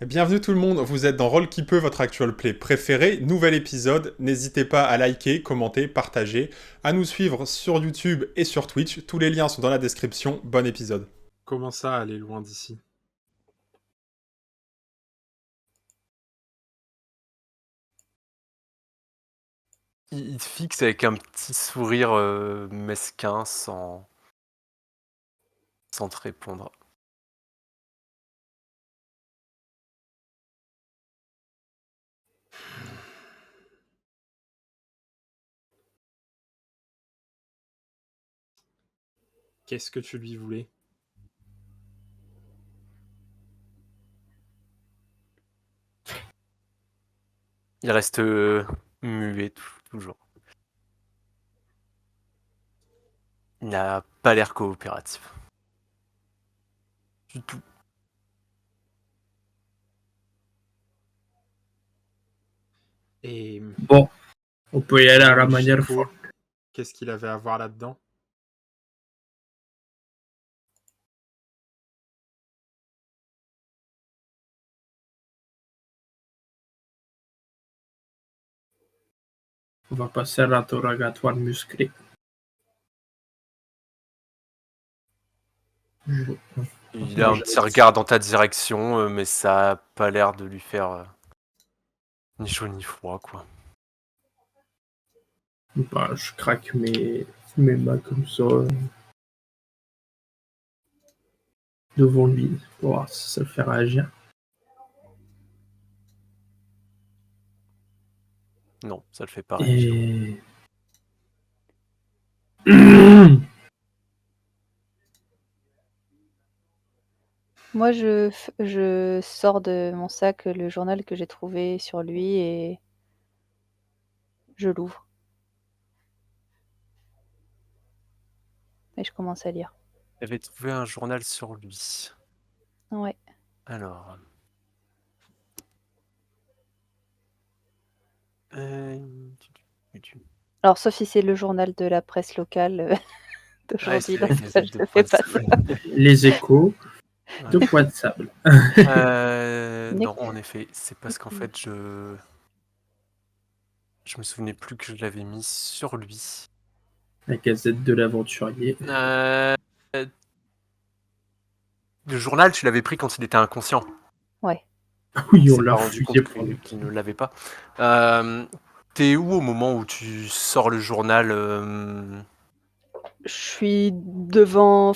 Bienvenue tout le monde, vous êtes dans Roll qui peut, votre actual play préféré. Nouvel épisode, n'hésitez pas à liker, commenter, partager, à nous suivre sur YouTube et sur Twitch. Tous les liens sont dans la description. Bon épisode. Comment ça, aller loin d'ici? Il te fixe avec un petit sourire mesquin sans te répondre. Qu'est-ce que tu lui voulais? Il reste muet toujours. Il n'a pas l'air coopératif. Du tout. Et Bon, on peut y aller à la Momoshiko, manière forte. qu'est-ce qu'il avait à voir là-dedans? On va passer à l'interrogatoire musclé. Il a un petit regard dans ta direction, mais ça a pas l'air de lui faire ni chaud ni froid, quoi. Bah, je craque mes mains comme ça devant lui pour voir si ça le fait réagir. Non, ça le fait pas réagir. Et... Moi, je sors de mon sac le journal que j'ai trouvé sur lui et je l'ouvre. Et je commence à lire. Il avait trouvé un journal sur lui. Ouais. Alors... Alors, sauf si c'est le journal de la presse locale d'aujourd'hui, dans ce cas, je ne fais pas ça. Les échos de Ouais. poids de sable. Non, en effet, c'est parce qu'en fait, je me souvenais plus que je l'avais mis sur lui. La gazette de l'aventurier. Le journal, tu l'avais pris quand il était inconscient. Ouais. Oui, Il on s'est l'a pas rendu refusé compte pour le qu'il ne l'avait pas. T'es où au moment où tu sors le journal Je suis devant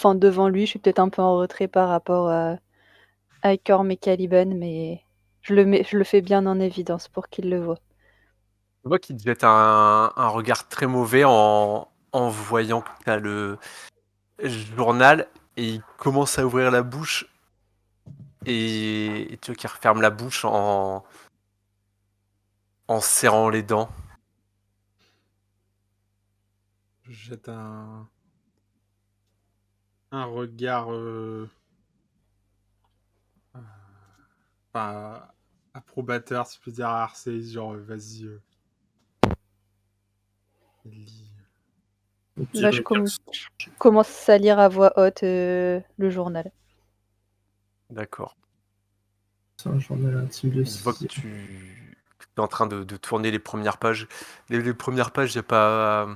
lui, je suis peut-être un peu en retrait par rapport à Icorm et Caliban, mais je le fais bien en évidence pour qu'il le voit. Je vois qu'il te jette un regard très mauvais en voyant que t'as le journal et il commence à ouvrir la bouche et tu vois qu'il referme la bouche en serrant les dents. Je jette un regard pas approbateur, si je peux dire, à Arceus, genre vas-y, lis. Là, je commence à lire à voix haute le journal. D'accord. C'est un journal intime de Il voit que 6. tu es en train de tourner les premières pages. Les premières pages, il n'y a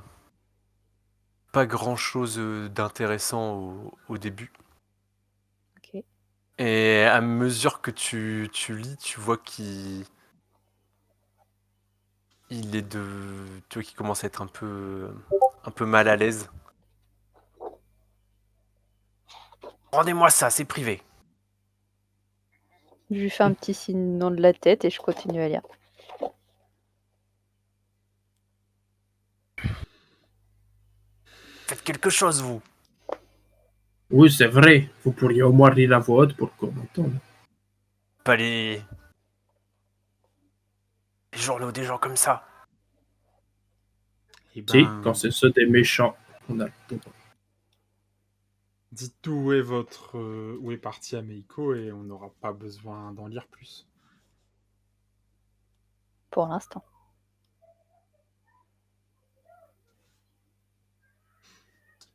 pas grand-chose d'intéressant au début. Ok. Et à mesure que tu lis, tu vois qu'il est tu vois qu'il commence à être un peu mal à l'aise. Rendez-moi ça, c'est privé. Je lui fais un petit signe non de la tête et je continue à lire. Faites quelque chose, vous. Oui, c'est vrai. Vous pourriez au moins lire la voix haute pour qu'on entende. Pas les journaux des gens comme ça. Et Si, ben, quand c'est ceux des méchants, on a le droit. dites où est parti Ameiko et on n'aura pas besoin d'en lire plus. Pour l'instant.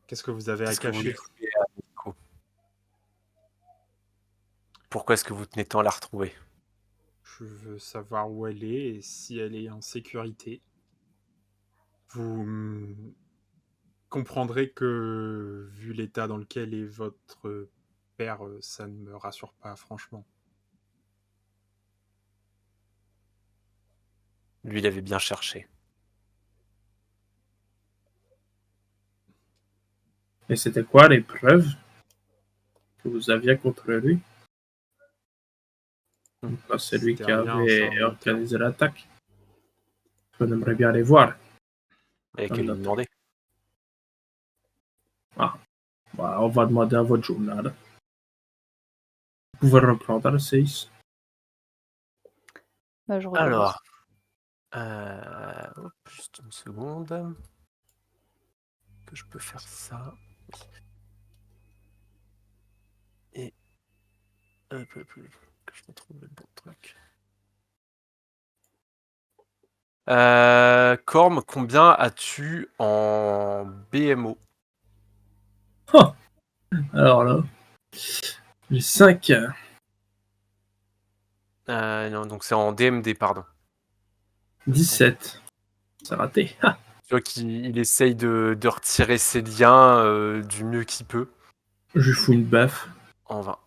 Qu'est-ce que vous avez à Qu'est-ce que vous cacher? lui foutez à Nico ? Pourquoi est-ce que vous tenez tant à la retrouver ? Je veux savoir où elle est et si elle est en sécurité. Vous comprendrez que, vu l'état dans lequel est votre père, ça ne me rassure pas, franchement. Lui, il avait bien cherché. Et c'était quoi les preuves que vous aviez contre lui? Bah, c'est lui C'était qui rien, c'est avait un menteur. organisé l'attaque. On aimerait bien les voir. Il n'y a qu'à lui demander. Bah, on va demander à votre journal. Vous pouvez reprendre le 6. Bah, je relance. Alors, juste une seconde. Que je peux faire ça. Et hop, que je retrouve le bon truc. Corm, combien as-tu en BMO? Alors là, j'ai 5. Non, donc c'est en DMD, pardon. 17. C'est raté. Ah, Tu vois qu'il essaye de retirer ses liens du mieux qu'il peut. je lui fous une baffe. En vain.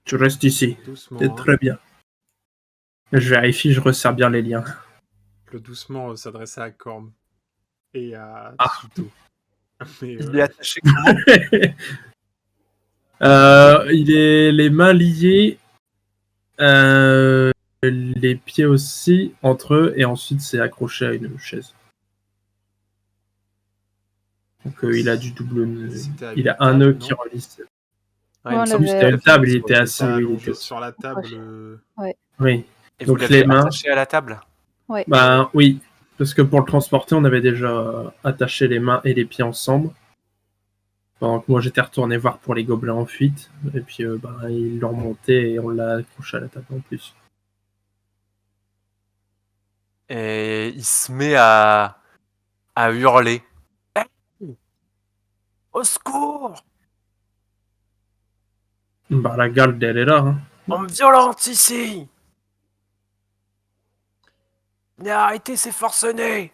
Tu restes ici. C'est Doucement, hein. très bien. Je vérifie, je resserre bien les liens. Le doucement s'adressait à Corm et à Ah. Tsuto. Mais, Il est attaché comment? Il est les mains liées, les pieds aussi entre eux, et ensuite c'est accroché à une chaise. Donc il a du double. C'était à Il a une un table, nœud non qui relisse. Ouais, il Ouais, me on semble que C'était l'avait- une table, il Ouais. était assis. T'es Oui, il allongé était... sur la table. oui. Et Donc vous l'avez les mains. attaché à la table? Ouais. Ben oui, parce que pour le transporter, on avait déjà attaché les mains et les pieds ensemble. Pendant que moi j'étais retourné voir pour les gobelins en fuite, et puis ils l'ont remonté et on l'a accroché à la table en plus. Et il se met à hurler. Au secours! Bah la garde elle est là. Hein. On me violente ici! Mais arrêtez ces forcenés!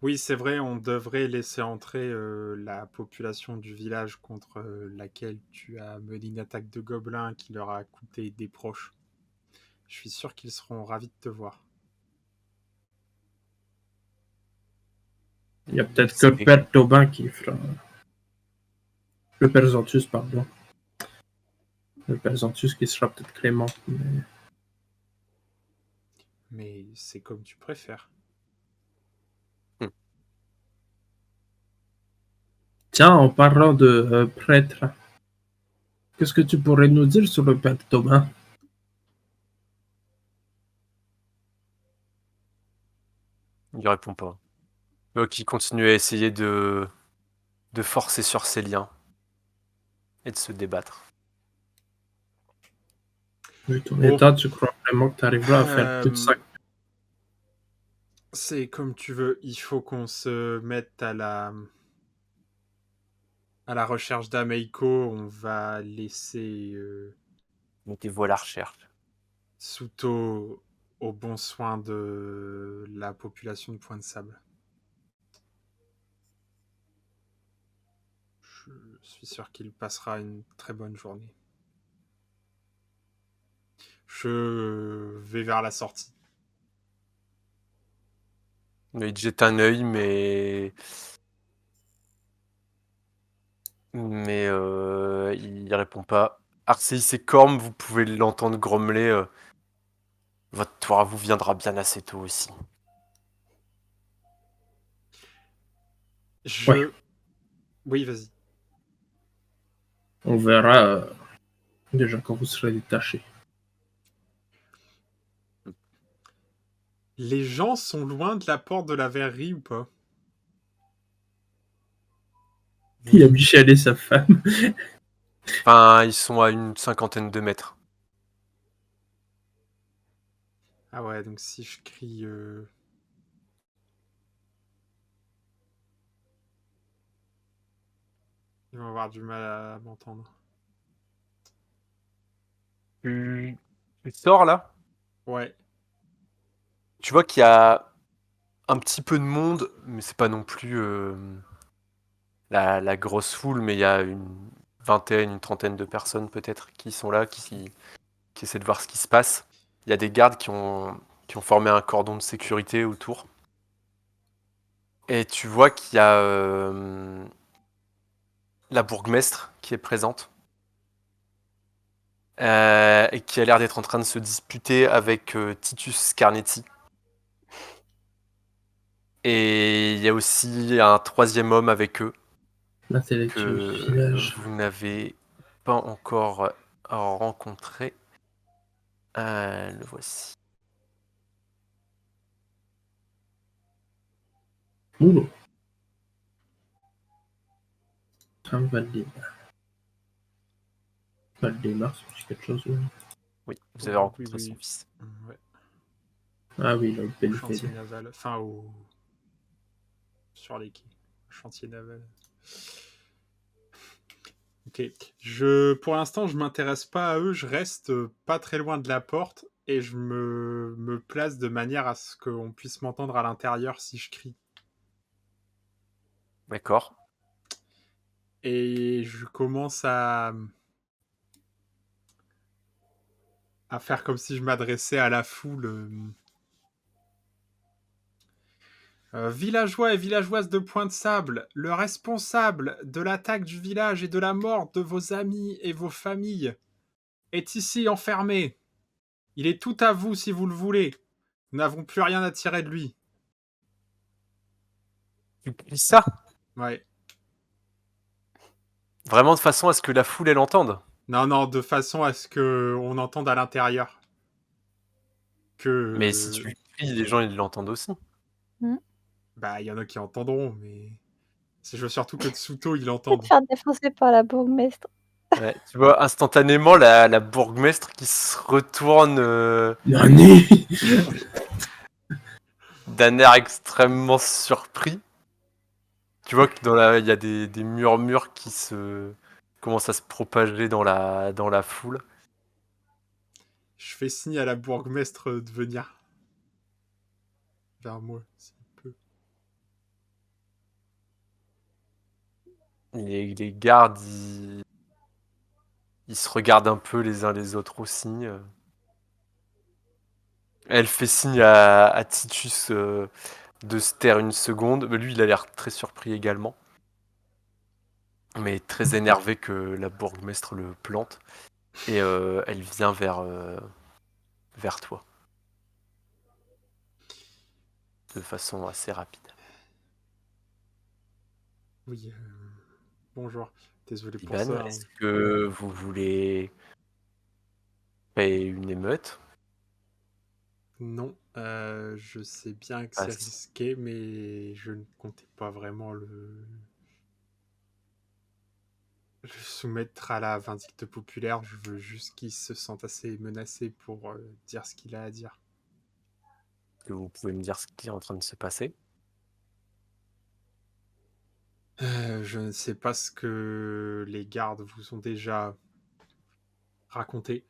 Oui, c'est vrai, on devrait laisser entrer la population du village contre laquelle tu as mené une attaque de gobelins qui leur a coûté des proches. Je suis sûr qu'ils seront ravis de te voir. Il y a peut-être que le père Tobin qui fera. Le père Zantius, pardon. Le père Zantius qui sera peut-être clément. Mais c'est comme tu préfères. Tiens, en parlant de prêtre, qu'est-ce que tu pourrais nous dire sur le père Tobin? Il répond pas. Donc il continue à essayer de forcer sur ses liens et de se débattre. Vu ton Bon. état, tu crois vraiment que tu arriveras à faire plus de 5? C'est comme tu veux. Il faut qu'on se mette à la recherche d'Ameiko. On va laisser Mettez-vous à la recherche. Tsuto au bon soin de la population de Point de Sable. Je suis sûr qu'il passera une très bonne journée. Je vais vers la sortie. Il jette un œil, mais il répond pas. Arceis et Corm, vous pouvez l'entendre grommeler. Votre tour à vous viendra bien assez tôt aussi. Ouais. Oui, vas-y. On verra déjà quand vous serez détaché. Les gens sont loin de la porte de la verrerie ou pas? Il a Michel et sa femme. Enfin, ils sont à une 50aine de mètres. Ah ouais, donc si je crie... Ils vont avoir du mal à m'entendre. Tu sors là, Ouais. tu vois qu'il y a un petit peu de monde, mais c'est pas non plus la grosse foule, mais il y a une vingtaine, une trentaine de personnes peut-être qui sont là, qui essaient de voir ce qui se passe. Il y a des gardes qui ont formé un cordon de sécurité autour. Et tu vois qu'il y a la bourgmestre qui est présente et qui a l'air d'être en train de se disputer avec Titus Scarnetti. Et il y a aussi un troisième homme avec eux L'intellectuel du que village. vous n'avez pas encore rencontré. Le voici. Oula. Un Valdemar. Valdemar, c'est quelque chose. Ouais. Oui, vous avez Oui, rencontré oui. son fils. Ouais. Ah oui, le Au chantier Belvedere. naval. Enfin, sur les quais. Chantier naval. Ok. Pour l'instant, je m'intéresse pas à eux. Je reste pas très loin de la porte et je me place de manière à ce qu'on puisse m'entendre à l'intérieur si je crie. D'accord. Et je commence à faire comme si je m'adressais à la foule. Villageois et villageoises de Pointe-Sable, le responsable de l'attaque du village et de la mort de vos amis et vos familles est ici enfermé. Il est tout à vous si vous le voulez. Nous n'avons plus rien à tirer de lui. Tu cries ça Ouais. vraiment de façon à ce que la foule elle entende. Non, non, de façon à ce qu'on entende à l'intérieur. Mais si Que. tu cries, les gens ils l'entendent aussi. Bah, il y en a qui entendront, mais. Je veux surtout que Tsuto, il Je vais te entende. faire défoncer par la bourgmestre. Ouais, tu vois instantanément la bourgmestre qui se retourne Nani. d'un air extrêmement surpris. Tu vois que il y a des murmures qui commencent à se propager dans la foule. Je fais signe à la bourgmestre de venir vers moi, s'il peut. Les gardes, ils se regardent un peu les uns les autres aussi. Elle fait signe à Titus de se taire une seconde. Mais lui, il a l'air très surpris également. Mais très énervé que la bourgmestre le plante. Et elle vient vers toi. De façon assez rapide. Oui, bonjour. Désolé pour Iban, ça. est-ce que vous voulez payer une émeute? Non, je sais bien que Ah, c'est risqué, mais je ne comptais pas vraiment le soumettre à la vindicte populaire. Je veux juste qu'il se sente assez menacé pour dire ce qu'il a à dire. Est-ce que vous pouvez me dire ce qui est en train de se passer? Je ne sais pas ce que les gardes vous ont déjà raconté.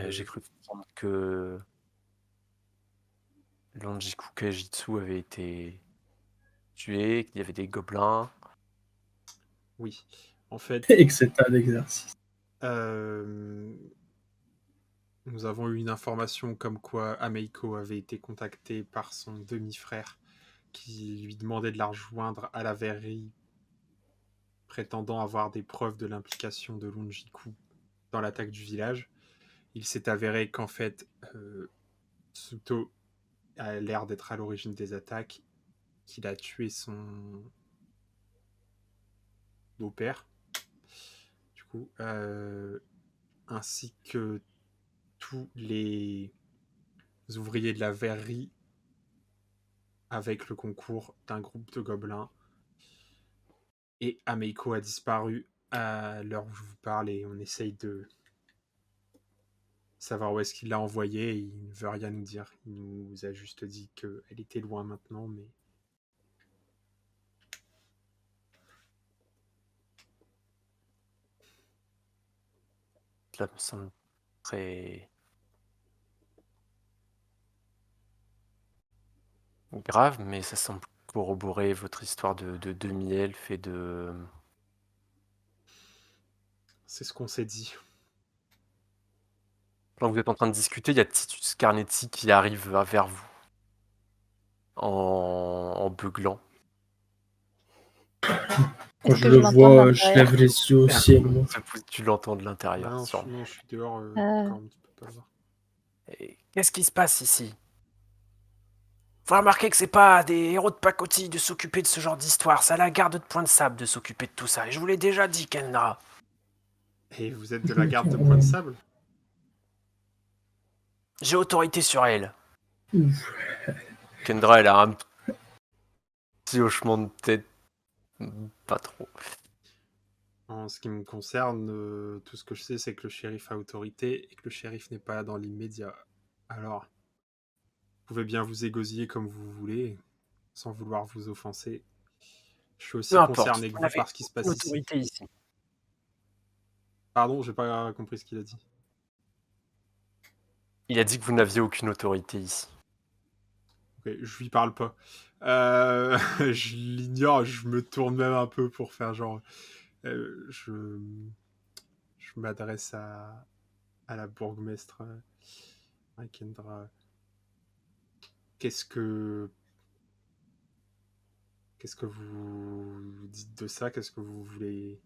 J'ai cru comprendre que l'Anjiku Kajitsu avait été tué, qu'il y avait des gobelins. Oui, en fait, Et que c'est un exercice. nous avons eu une information comme quoi Ameiko avait été contacté par son demi-frère qui lui demandait de la rejoindre à la verrerie, prétendant avoir des preuves de l'implication de Lonjiku dans l'attaque du village. Il s'est avéré qu'en fait, Tsuto a l'air d'être à l'origine des attaques, qu'il a tué son beau-père, du coup, ainsi que tous les ouvriers de la verrerie avec le concours d'un groupe de gobelins. Et Ameiko a disparu à l'heure où je vous parle et on essaye de savoir où est-ce qu'il l'a envoyée. Il ne veut rien nous dire. Il nous a juste dit qu'elle était loin maintenant, mais... Cela me semble très grave, mais ça semble corroborer votre histoire de demi-elfe et de... C'est ce qu'on s'est dit. Quand vous êtes en train de discuter, il y a Titus Carnetti qui arrive vers vous en beuglant. Quand Est-ce je que le je l'entends de vois, je l'intérieur? lève les yeux au ciel. Moi. Tu l'entends de l'intérieur, Non, sûrement. non, je suis dehors, Ah. Corm, tu peux pas le voir. Et qu'est-ce qui se passe ici? Vous remarquez que c'est pas à des héros de pacotille de s'occuper de ce genre d'histoire, c'est à la garde de Point de Sable de s'occuper de tout ça. Et je vous l'ai déjà dit, Kendra. Et vous êtes de la garde de Point de Sable? J'ai autorité sur elle. Ouf. Kendra, elle a un petit hochement de tête. Pas trop. En ce qui me concerne, tout ce que je sais, c'est que le shérif a autorité et que le shérif n'est pas là dans l'immédiat. Alors, vous pouvez bien vous égosiller comme vous voulez, sans vouloir vous offenser. Je suis aussi Peu importe, concerné que vous vous n'avez par ce qui se passe aucune ici. autorité ici. Pardon, j'ai pas compris ce qu'il a dit. Il a dit que vous n'aviez aucune autorité ici. Ok, je lui parle pas. Je l'ignore, je me tourne même un peu pour faire genre... je m'adresse à la bourgmestre Kendra. Qu'est-ce que vous dites de ça? Qu'est-ce que vous voulez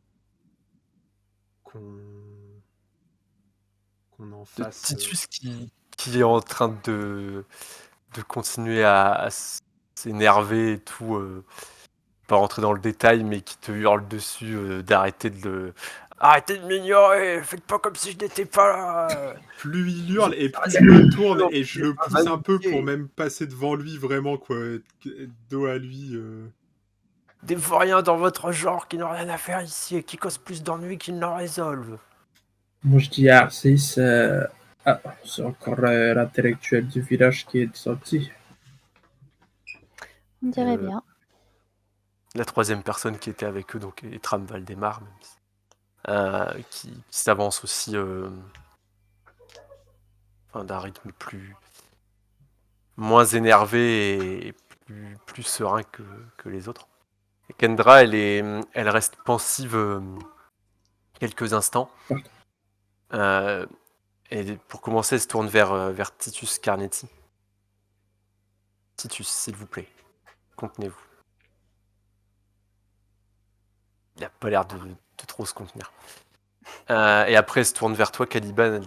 qu'on en fasse? Titus qui est en train de continuer à s'énerver et tout, pas rentrer dans le détail, mais qui te hurle dessus d'arrêter de le... Arrêtez de m'ignorer, faites pas comme si je n'étais pas là. Plus il hurle et plus je me tourne et je le pas pousse un peu valider. pour même passer devant lui vraiment quoi, être dos à lui. Des vauriens dans votre genre qui n'ont rien à faire ici et qui causent plus d'ennuis qu'ils n'en résolvent. Moi, je dis à Arcis, c'est encore l'intellectuel du village qui est sorti. On dirait Euh, bien. La troisième personne qui était avec eux, donc Etram Valdemar, même qui s'avance aussi d'un rythme moins énervé et plus serein que les autres. Et Kendra, elle reste pensive quelques instants. Et pour commencer, elle se tourne vers Titus Carnetti. Titus, s'il vous plaît, contenez-vous. Il n'a pas l'air de trop se contenir. Et après, elle se tourne vers toi, Caliban.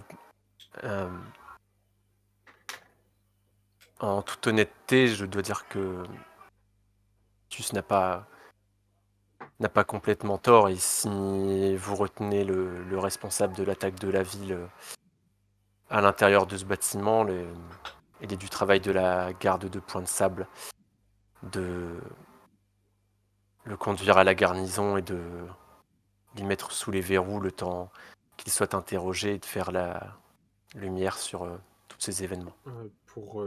En toute honnêteté, je dois dire que Titus n'a pas complètement tort. Et si vous retenez le responsable de l'attaque de la ville à l'intérieur de ce bâtiment, il est du travail de la garde de Point de Sable de le conduire à la garnison et de l'y mettre sous les verrous le temps qu'il soit interrogé et de faire la lumière sur tous ces événements. Pour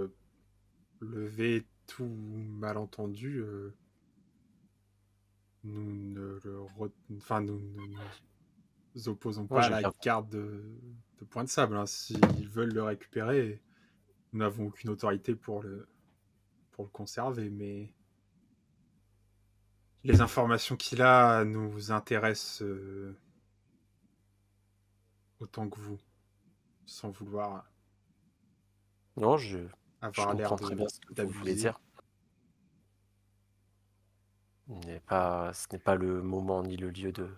lever tout malentendu, nous ne nous opposons pas à la garde de Point de Sable. Hein. S'ils veulent le récupérer, nous n'avons aucune autorité pour le conserver, mais les informations qu'il a nous intéressent autant que vous, sans vouloir Non, je avoir l'air comprends très bien ce que vous voulez d'abuser. dire. Ce n'est pas le moment ni le lieu de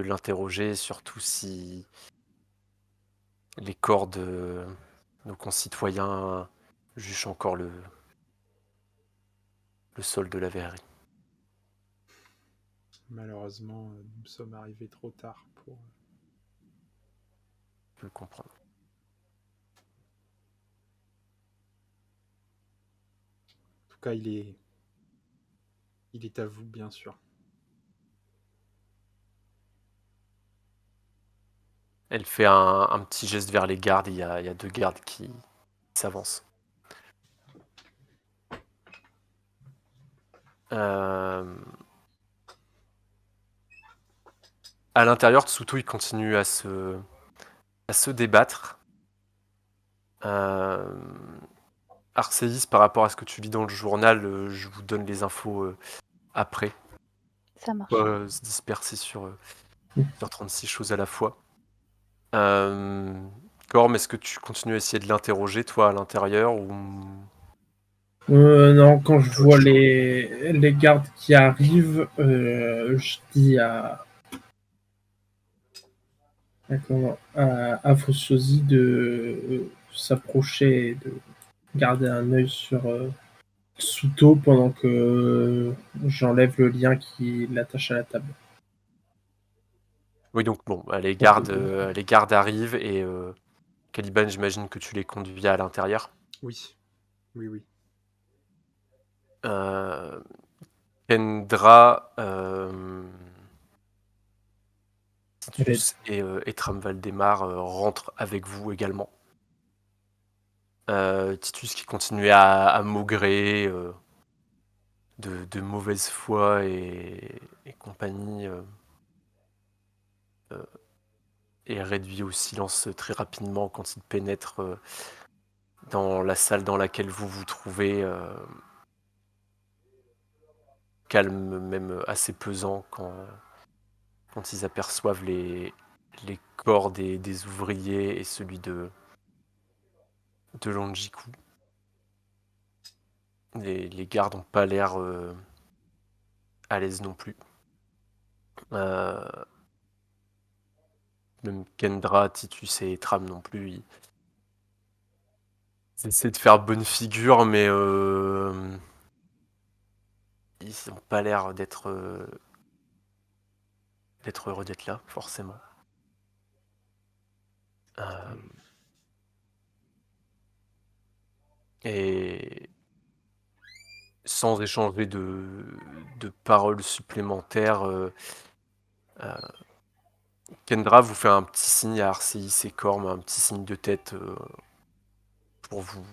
l'interroger, surtout si les corps de nos concitoyens jugent encore le sol de la verrerie. Malheureusement, nous sommes arrivés trop tard pour... Je peux le comprendre. En tout cas, il est à vous, bien sûr. Elle fait un petit geste vers les gardes. Il y a 2 gardes qui s'avancent. À l'intérieur, Tsuto, il continue à se à se débattre. Arcéis, par rapport à ce que tu lis dans le journal, je vous donne les infos après. Ça marche. Pas se disperser sur 36 choses à la fois. Gorm, est-ce que tu continues à essayer de l'interroger, toi, à l'intérieur ou... Non, quand je Autre vois chose. les gardes qui arrivent, je dis à Fossosi de s'approcher et de garder un œil sur Suto pendant que j'enlève le lien qui l'attache à la table. Oui, donc bon, les gardes arrivent et Caliban, j'imagine que tu les conduis à l'intérieur. Oui. Oui. Kendra, Elle est- Titus et Tram Valdemar rentrent avec vous également. Titus qui continuait à maugréer de mauvaise foi et compagnie est réduit au silence très rapidement quand il pénètre dans la salle dans laquelle vous vous trouvez. Calme, même assez pesant quand ils aperçoivent les corps des ouvriers et celui de Longiku. Les gardes n'ont pas l'air à l'aise non plus. Même Kendra, Titus et Tram non plus. Ils essaient de faire bonne figure, mais ils n'ont pas l'air d'être heureux d'être là, forcément. Et sans échanger de paroles supplémentaires, Kendra vous fait un petit signe à Arcéis et Corm, un petit signe de tête pour vous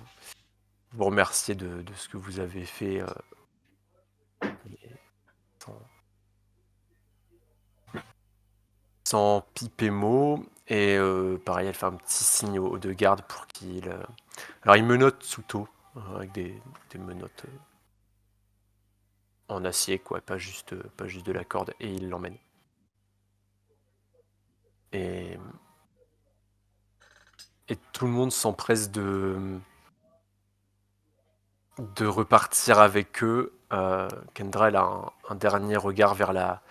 remercier de ce que vous avez fait. Sans piper mot. Et pareil, elle fait un petit signe aux deux gardes pour qu'il... Alors il menotte Suto, avec des menottes en acier, quoi, pas juste de la corde, et il l'emmène. Et tout le monde s'empresse de repartir avec eux. Kendra, elle a un dernier regard vers la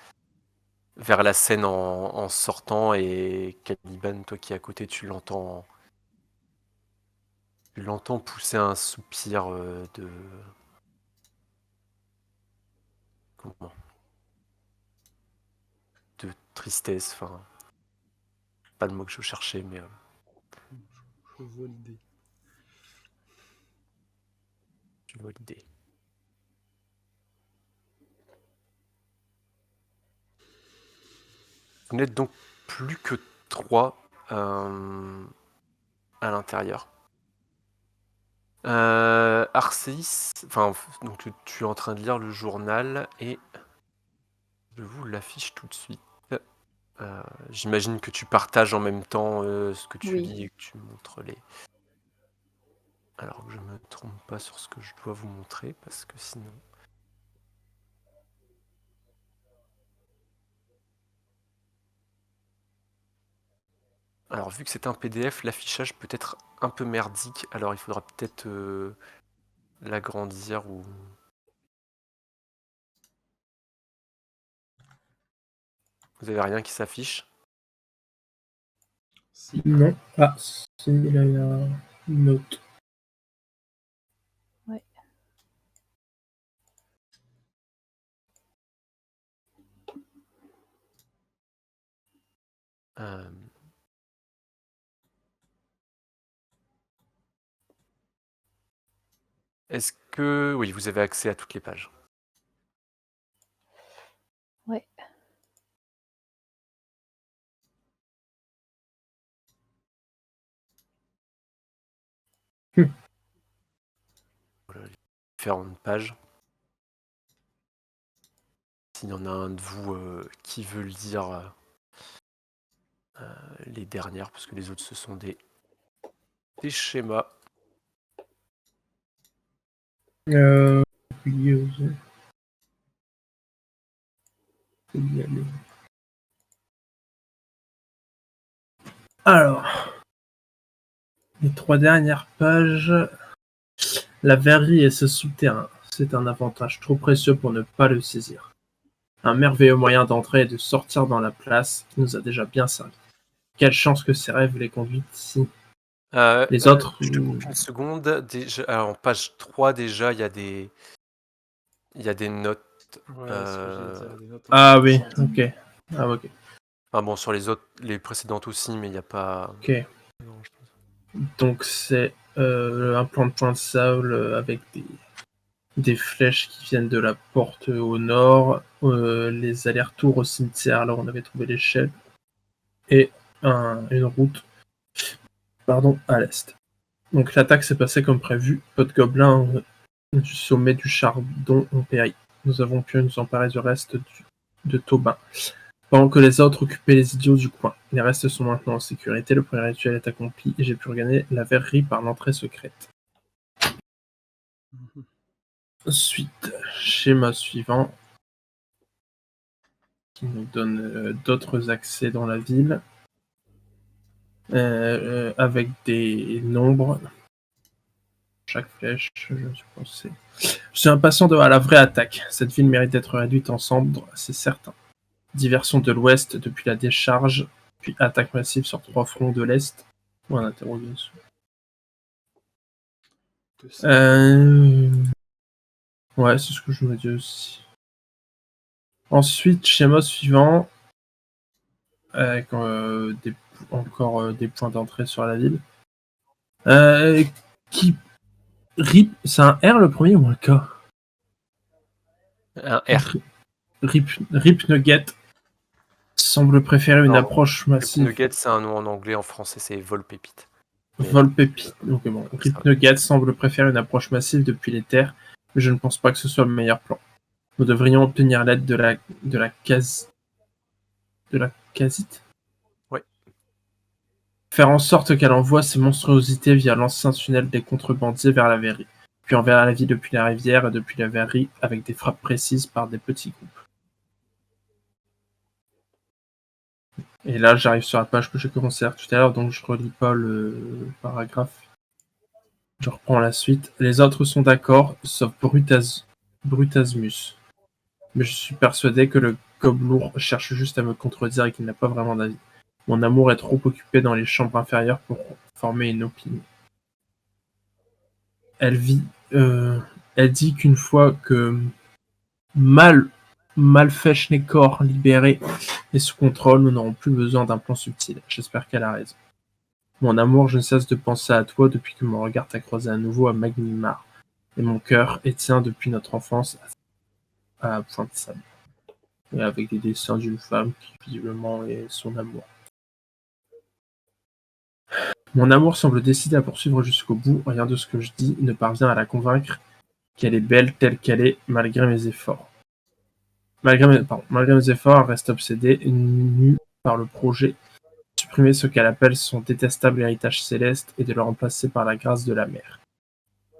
scène en sortant, et Caliban, toi qui es à côté, tu l'entends pousser un soupir de... Comment? De tristesse, enfin... Pas le mot que je cherchais, mais... Je vois l'idée. Tu vois l'idée. Vous n'êtes donc plus que 3 à l'intérieur. Arcéis, enfin, donc tu es en train de lire le journal et je vous l'affiche tout de suite. J'imagine que tu partages en même temps ce que tu Oui. lis et que tu montres les... Alors que je me trompe pas sur ce que je dois vous montrer, parce que sinon... Alors vu que c'est un PDF, l'affichage peut être un peu merdique, alors il faudra peut-être l'agrandir ou... Vous avez rien qui s'affiche? Si. Non. Ah, si, il a une note. Ouais. Est-ce que... Oui, vous avez accès à toutes les pages. Ouais. Voilà, les différentes pages. S'il y en a un de vous qui veut le lire, les dernières, parce que les autres, ce sont des schémas. Oui, faut y aller. Alors, les 3 dernières pages. La verrerie et ce souterrain, c'est un avantage trop précieux pour ne pas le saisir. Un merveilleux moyen d'entrer et de sortir dans la place qui nous a déjà bien servi. Quelle chance que ces rêves les conduisent ici. Les autres... Je te coupe une seconde. Déjà, alors, en page 3, déjà, il y a des notes. Ouais, c'est ce que j'allais dire, des notes Ah oui, intéressantes. ok. Ah ok. Enfin bon, sur les autres, les précédentes aussi, mais il n'y a pas. Ok. Donc c'est un plan de point de sable avec des flèches qui viennent de la porte au nord, les allers-retours au cimetière, là où on avait trouvé l'échelle, et une route à l'est. Donc l'attaque s'est passée comme prévu. Peu de gobelins du sommet du chardon ont péri. Nous avons pu nous emparer du reste de Tobin, pendant que les autres occupaient les idiots du coin. Les restes sont maintenant en sécurité, le premier rituel est accompli et j'ai pu regagner la verrerie par l'entrée secrète. Ensuite, schéma suivant, qui nous donne d'autres accès dans la ville, avec des nombres. Chaque flèche, je pense. Je suis impatient de voir la vraie attaque. Cette ville mérite d'être réduite en cendres, c'est certain. Diversion de l'ouest depuis la décharge, puis attaque massive sur 3 fronts de l'est. Point d'interrogation. Ouais, c'est ce que je me dis aussi. Ensuite, schéma suivant, avec encore des points d'entrée sur la ville. Qui Rip, c'est un R le premier ou un K? Un R. Rip Nugget semble préférer une Non, approche massive. Nugget, c'est un nom en anglais, en français, c'est vol pépite. Vol pépite. Donc bon, Rip Nugget semble préférer une approche massive depuis les terres, mais je ne pense pas que ce soit le meilleur plan. Nous devrions obtenir l'aide de la casite. Oui. Faire en sorte qu'elle envoie ses monstruosités via l'ancien tunnel des contrebandiers vers la verrerie, puis envers la ville depuis la rivière et depuis la verrerie avec des frappes précises par des petits groupes. Et là, j'arrive sur la page que j'ai commencé à lire tout à l'heure, donc je relis pas le paragraphe. Je reprends la suite. Les autres sont d'accord, sauf Brutasmus. Mais je suis persuadé que le gobelour cherche juste à me contredire et qu'il n'a pas vraiment d'avis. Mon amour est trop occupé dans les chambres inférieures pour former une opinion. Elle dit qu'une fois que Malfechnekor libéré et sous contrôle, nous n'aurons plus besoin d'un plan subtil. J'espère qu'elle a raison. Mon amour, je ne cesse de penser à toi depuis que mon regard t'a croisé à nouveau à Magnimar. Et mon cœur est tient depuis notre enfance à Point de Sable. Et avec des dessins d'une femme qui visiblement est son amour. Mon amour semble décidé à poursuivre jusqu'au bout. Rien de ce que je dis ne parvient à la convaincre qu'elle est belle telle qu'elle est, malgré mes efforts. Malgré mes efforts, elle reste obsédée, nue par le projet de supprimer ce qu'elle appelle son détestable héritage céleste et de le remplacer par la grâce de la mer.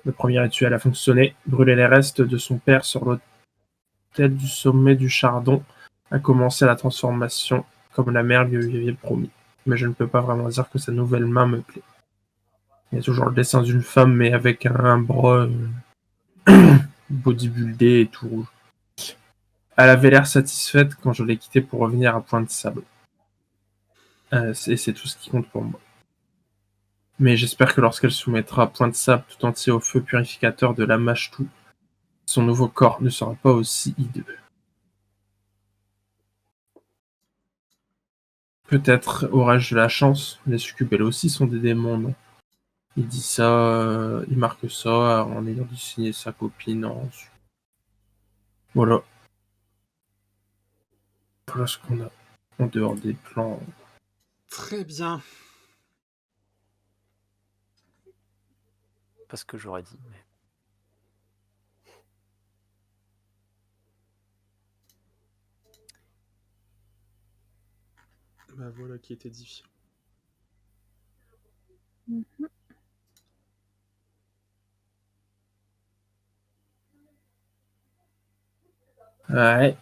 Le premier rituel a fonctionné. Brûler les restes de son père sur l'autel du sommet du Chardon a commencé la transformation, comme la mère lui avait promis. Mais je ne peux pas vraiment dire que sa nouvelle main me plaît. Il y a toujours le dessin d'une femme, mais avec un bras bodybuildé et tout rouge. Elle avait l'air satisfaite quand je l'ai quittée pour revenir à Point de Sable. C'est tout ce qui compte pour moi. Mais j'espère que lorsqu'elle soumettra Point de Sable tout entier au feu purificateur de l'Amashtu, son nouveau corps ne sera pas aussi hideux. Peut-être aurais-je de la chance, les succubes elles aussi sont des démons, non? Il dit ça, il marque ça en ayant dessiné sa copine en dessous. Voilà. Voilà ce qu'on a en dehors des plans. Très bien. Pas ce que j'aurais dit. Mais... Bah voilà qui est édifiant. Mhm. Ouais.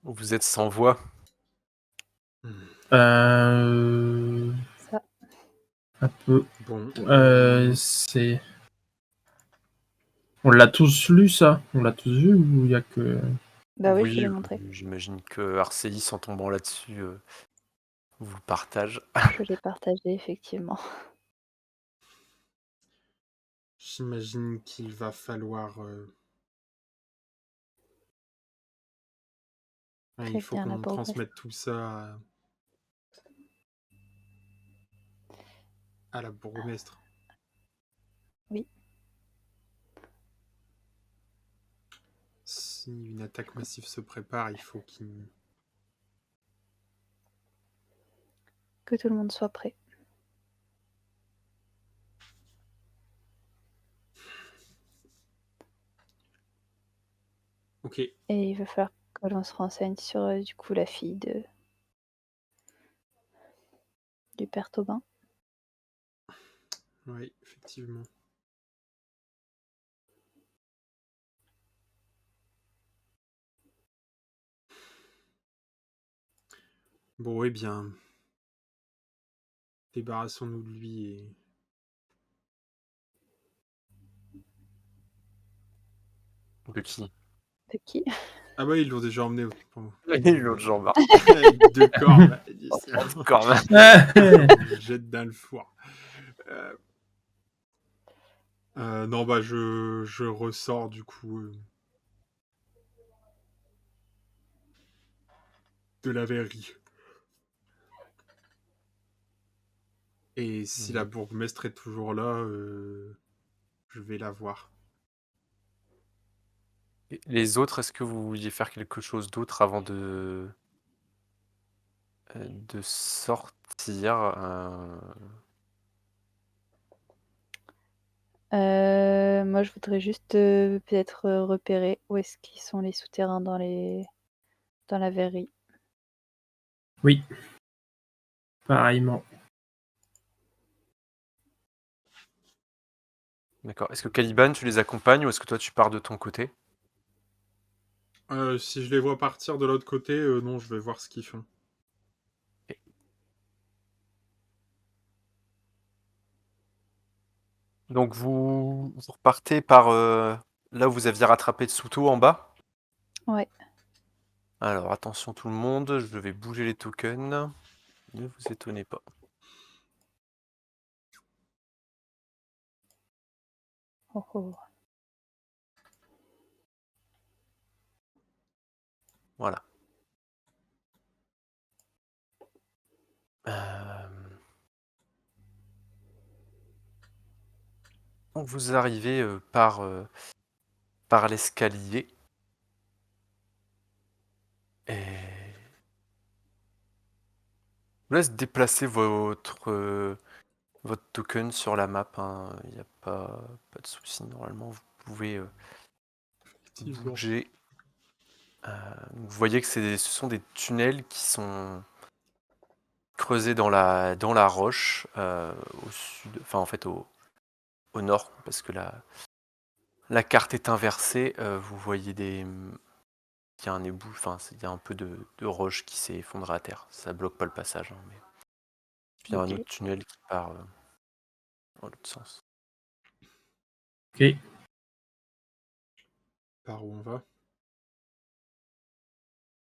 Vous êtes sans voix. Ça. Un peu. Bon. C'est. On l'a tous lu, ça? On l'a tous vu ou il y a que. Bah oui, je te l'ai montré. J'imagine que Arceis, en tombant là-dessus, vous le partage. Je l'ai partagé, effectivement. J'imagine qu'il va falloir... il faut Prévenir la qu'on bourgmestre. transmette tout ça à la bourgmestre. Oui. Si une attaque massive se prépare, il faut qu'il... Que tout le monde soit prêt. Ok. Et il va falloir que l'on se renseigne sur du coup la fille du père Tobin. Oui, effectivement. Bon, eh bien... Débarrassons-nous de lui et... De qui? De qui? Ah bah ils l'ont déjà emmené. L'autre jambe. Avec 2 corps. Quand même. Je jette dans le four. Non, bah je ressors du coup de la verrerie. Et si la bourgmestre est toujours là, je vais la voir. Et les autres, est-ce que vous vouliez faire quelque chose d'autre avant de sortir Moi, je voudrais juste peut-être repérer où est-ce qu'ils sont les souterrains dans la verrerie. Oui. Pareillement. D'accord. Est-ce que Caliban, tu les accompagnes ou est-ce que toi tu pars de ton côté? Si je les vois partir de l'autre côté, non, je vais voir ce qu'ils font. Donc vous repartez par là où vous aviez rattrapé Tsuto en bas? Ouais. Alors attention tout le monde, je vais bouger les tokens. Ne vous étonnez pas. Oh, oh. Voilà. Donc vous arrivez par l'escalier. Et je vous laisse déplacer votre token sur la map. Il n'y a pas de souci. Normalement, vous pouvez bouger. Vous voyez que ce sont des tunnels qui sont creusés dans la roche au sud, enfin en fait au nord, parce que la carte est inversée. Vous voyez il y a un ébout, enfin il y a un peu de roche qui s'est effondrée à terre. Ça bloque pas le passage, mais puis il y a un autre tunnel qui part dans l'autre sens. Ok. Par où on va?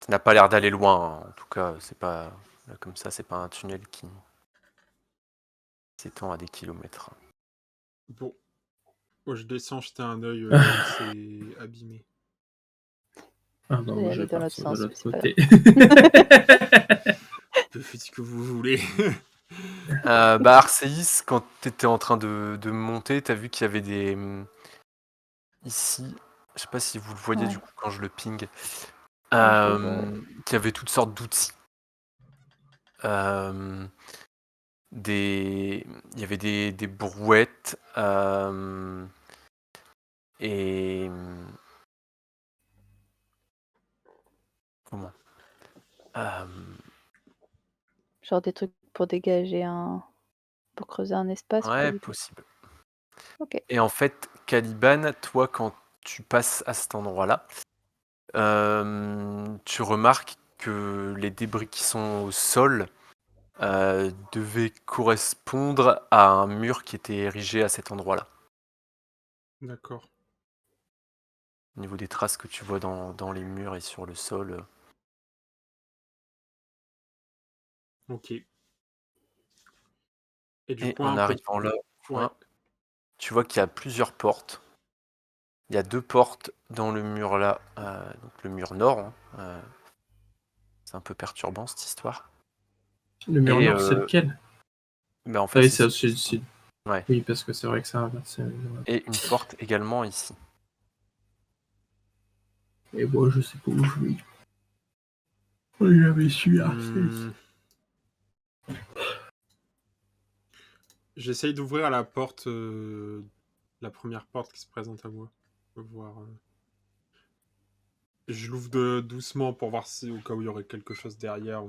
Ça n'a pas l'air d'aller loin, en tout cas, c'est pas là, comme ça, c'est pas un tunnel qui s'étend à des kilomètres. Bon. Moi, je descends jeter un œil là où c'est abîmé. Ah non, moi, je aller vais dans l'autre partir de sens, l'autre c'est pas côté. Faites ce que vous voulez. Arceis, quand tu étais en train de monter, tu as vu qu'il y avait des... Ici, je sais pas si vous le voyez Ouais. du coup quand je le ping, Ouais, je le vois, ouais. qu'il y avait toutes sortes d'outils euh, il y avait des brouettes et comment euh, Genre des trucs pour dégager pour creuser un espace, pas ouais, du tout. possible. Ok. Et en fait, Caliban, toi, quand tu passes à cet endroit-là, tu remarques que les débris qui sont au sol devaient correspondre à un mur qui était érigé à cet endroit-là. D'accord. Au niveau des traces que tu vois dans les murs et sur le sol. Ok. Et du Et coup, en un peu... arrivant là au Ouais. point, tu vois qu'il y a plusieurs portes. Il y a 2 portes dans le mur là, donc le mur nord. C'est un peu perturbant cette histoire. Le mur Et nord, c'est lequel? mais en Ah fait, oui, c'est c'est au celui-ci. sud-sud. Ouais. Oui, parce que c'est vrai que c'est inversé. Et une porte également ici. Et moi, je sais pas où je vais. Oui, j'avais su Hmm. J'essaye d'ouvrir la porte, la première porte qui se présente à moi. On va voir. Je l'ouvre doucement pour voir si au cas où il y aurait quelque chose derrière.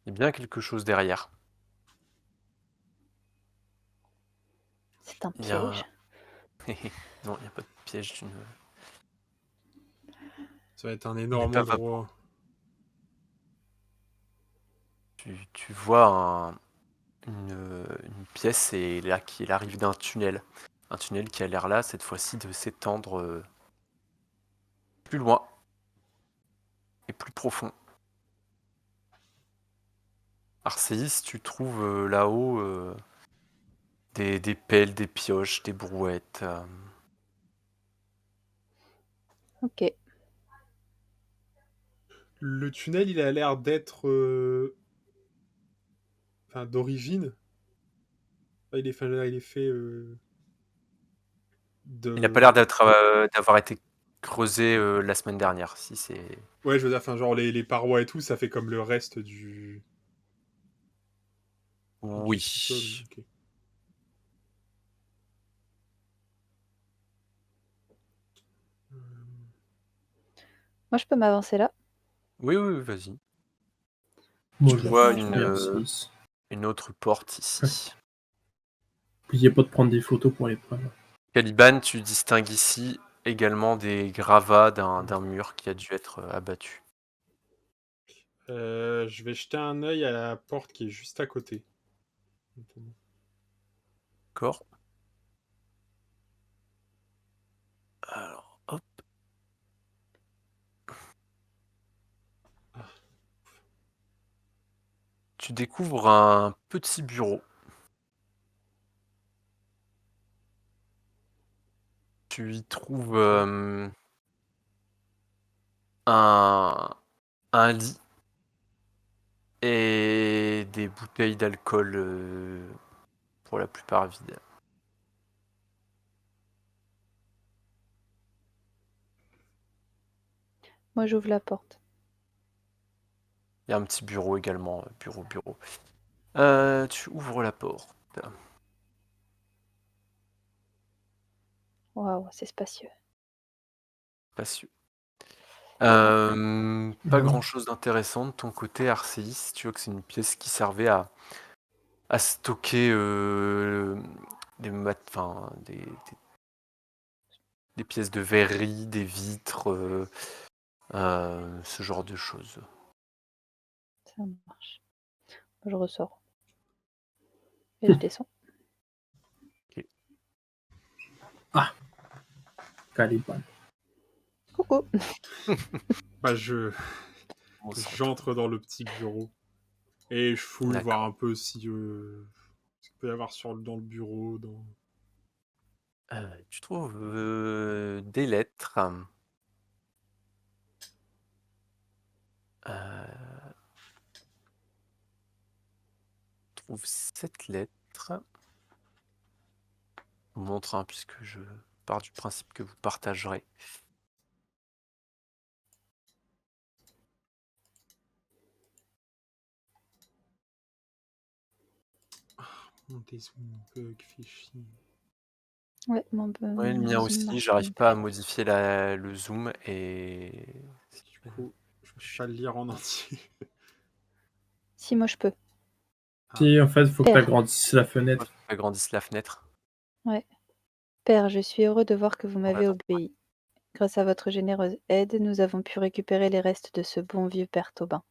Il y a bien quelque chose derrière. C'est un Il y a un... piège. Non, il n'y a pas de piège. Ça va être un N'aie énorme pas endroit. Tu vois une pièce et là qui arrive d'un tunnel. Un tunnel qui a l'air là, cette fois-ci, de s'étendre plus loin et plus profond. Arséis, tu trouves là-haut des pelles, des pioches, des brouettes. Ok. Le tunnel, il a l'air d'être enfin, d'origine. Il est fait Il n'a pas l'air de. d'avoir été creusé la semaine dernière, si c'est... Ouais, je veux dire, enfin, genre les parois et tout, ça fait comme le reste du sous-sol. Oui. Ok. Moi, je peux m'avancer là. Oui, oui, vas-y. Moi, Tu je vois suis R6. une autre porte ici. N'oubliez pas de prendre des photos pour les preuves. Caliban, tu distingues ici également des gravats d'un mur qui a dû être abattu. Je vais jeter un œil à la porte qui est juste à côté. D'accord. Alors, hop. Tu découvres un petit bureau. Tu y trouves un lit et des bouteilles d'alcool pour la plupart vides. Moi, j'ouvre la porte. Il y a un petit bureau également, bureau. Tu ouvres la porte. Waouh, c'est spacieux. Spacieux. Pas Ouais. grand chose d'intéressant de ton côté, Arceis. Tu vois que c'est une pièce qui servait à stocker des pièces de verrerie, des vitres, ce genre de choses. Ça marche. Je ressors. Et je descends. Ah, Caliban. Coucou. Bah, Bon sang, j'entre dans le petit bureau et je fouille D'accord. voir un peu si ce qu'il peut y avoir dans le bureau. Tu trouves des lettres. Tu trouves 7 lettres. Je vous montre puisque je pars du principe que vous partagerez. Mon dézoom bug fait chier. Ouais, Ouais, le mien zoom aussi, marche j'arrive pas. pas à modifier le zoom et Du coup, je peux pas le lire en entier. Si, moi je peux. Si, en fait, il faut que tu Père. agrandisses la fenêtre. agrandisse la fenêtre. Ouais. Père, je suis heureux de voir que vous On m'avez attend. obéi. Grâce à votre généreuse aide, nous avons pu récupérer les restes de ce bon vieux père Tobin.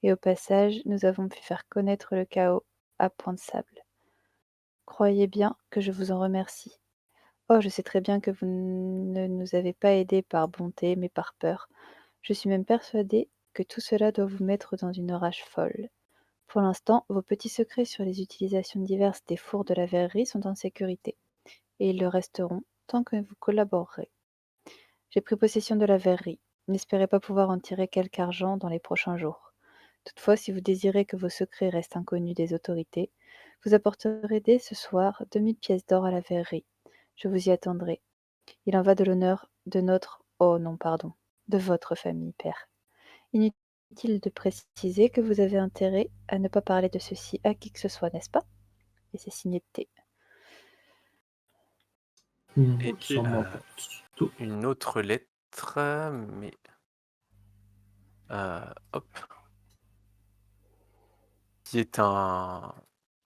Et au passage, nous avons pu faire connaître le chaos à Point de Sable. Croyez bien que je vous en remercie. Oh, je sais très bien que vous ne nous avez pas aidés par bonté, mais par peur. Je suis même persuadée que tout cela doit vous mettre dans une rage folle. Pour l'instant, vos petits secrets sur les utilisations diverses des fours de la verrerie sont en sécurité, et ils le resteront tant que vous collaborerez. J'ai pris possession de la verrerie. N'espérez pas pouvoir en tirer quelque argent dans les prochains jours. Toutefois, si vous désirez que vos secrets restent inconnus des autorités, vous apporterez dès ce soir 2000 pièces d'or à la verrerie. Je vous y attendrai. Il en va de l'honneur de notre... Oh non, pardon. De votre famille, père. Inutile de préciser que vous avez intérêt à ne pas parler de ceci à qui que ce soit, n'est-ce pas? Et c'est signé T. Et Ok. Ça m'emporte tout. une autre lettre, mais hop, qui est un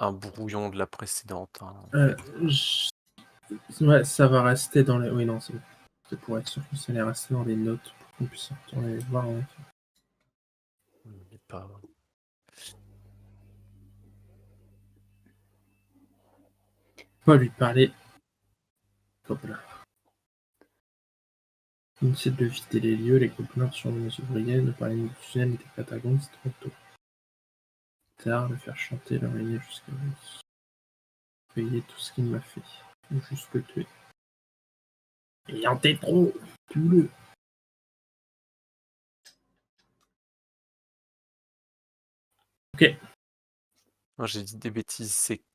brouillon de la précédente. Ouais, ça va rester dans les. Oui, non, c'est pour être sûr que ça allait rester dans les notes pour qu'on puisse retourner les voir. Ouais. Il est pas... On va lui parler. Hop là. Inutile de vider les lieux, les gobelins sur les ouvriers, ne parler ni du tunnel ni des catacombes, c'est trop tôt. Tard, le faire chanter, le réveiller jusqu'à payer tout ce qu'il m'a fait. Ou juste le tuer. Ayant été trop, tue-le. Ok. Non, j'ai dit des bêtises,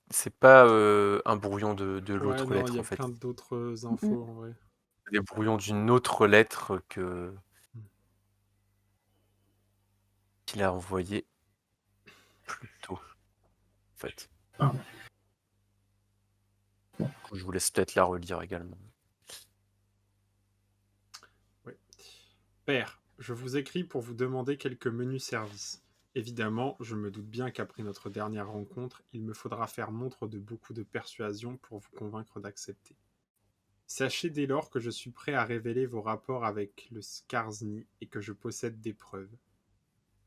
c'est pas un brouillon de Ouais, l'autre non, il lettre y a en fait. plein d'autres infos en vrai. Des brouillons d'une autre lettre qu'il a envoyé plus tôt. En fait. Pardon. Du coup, je vous laisse peut-être la relire également. Ouais. Père, je vous écris pour vous demander quelques menus services. Évidemment, je me doute bien qu'après notre dernière rencontre, il me faudra faire montre de beaucoup de persuasion pour vous convaincre d'accepter. Sachez dès lors que je suis prêt à révéler vos rapports avec le Skarsny et que je possède des preuves.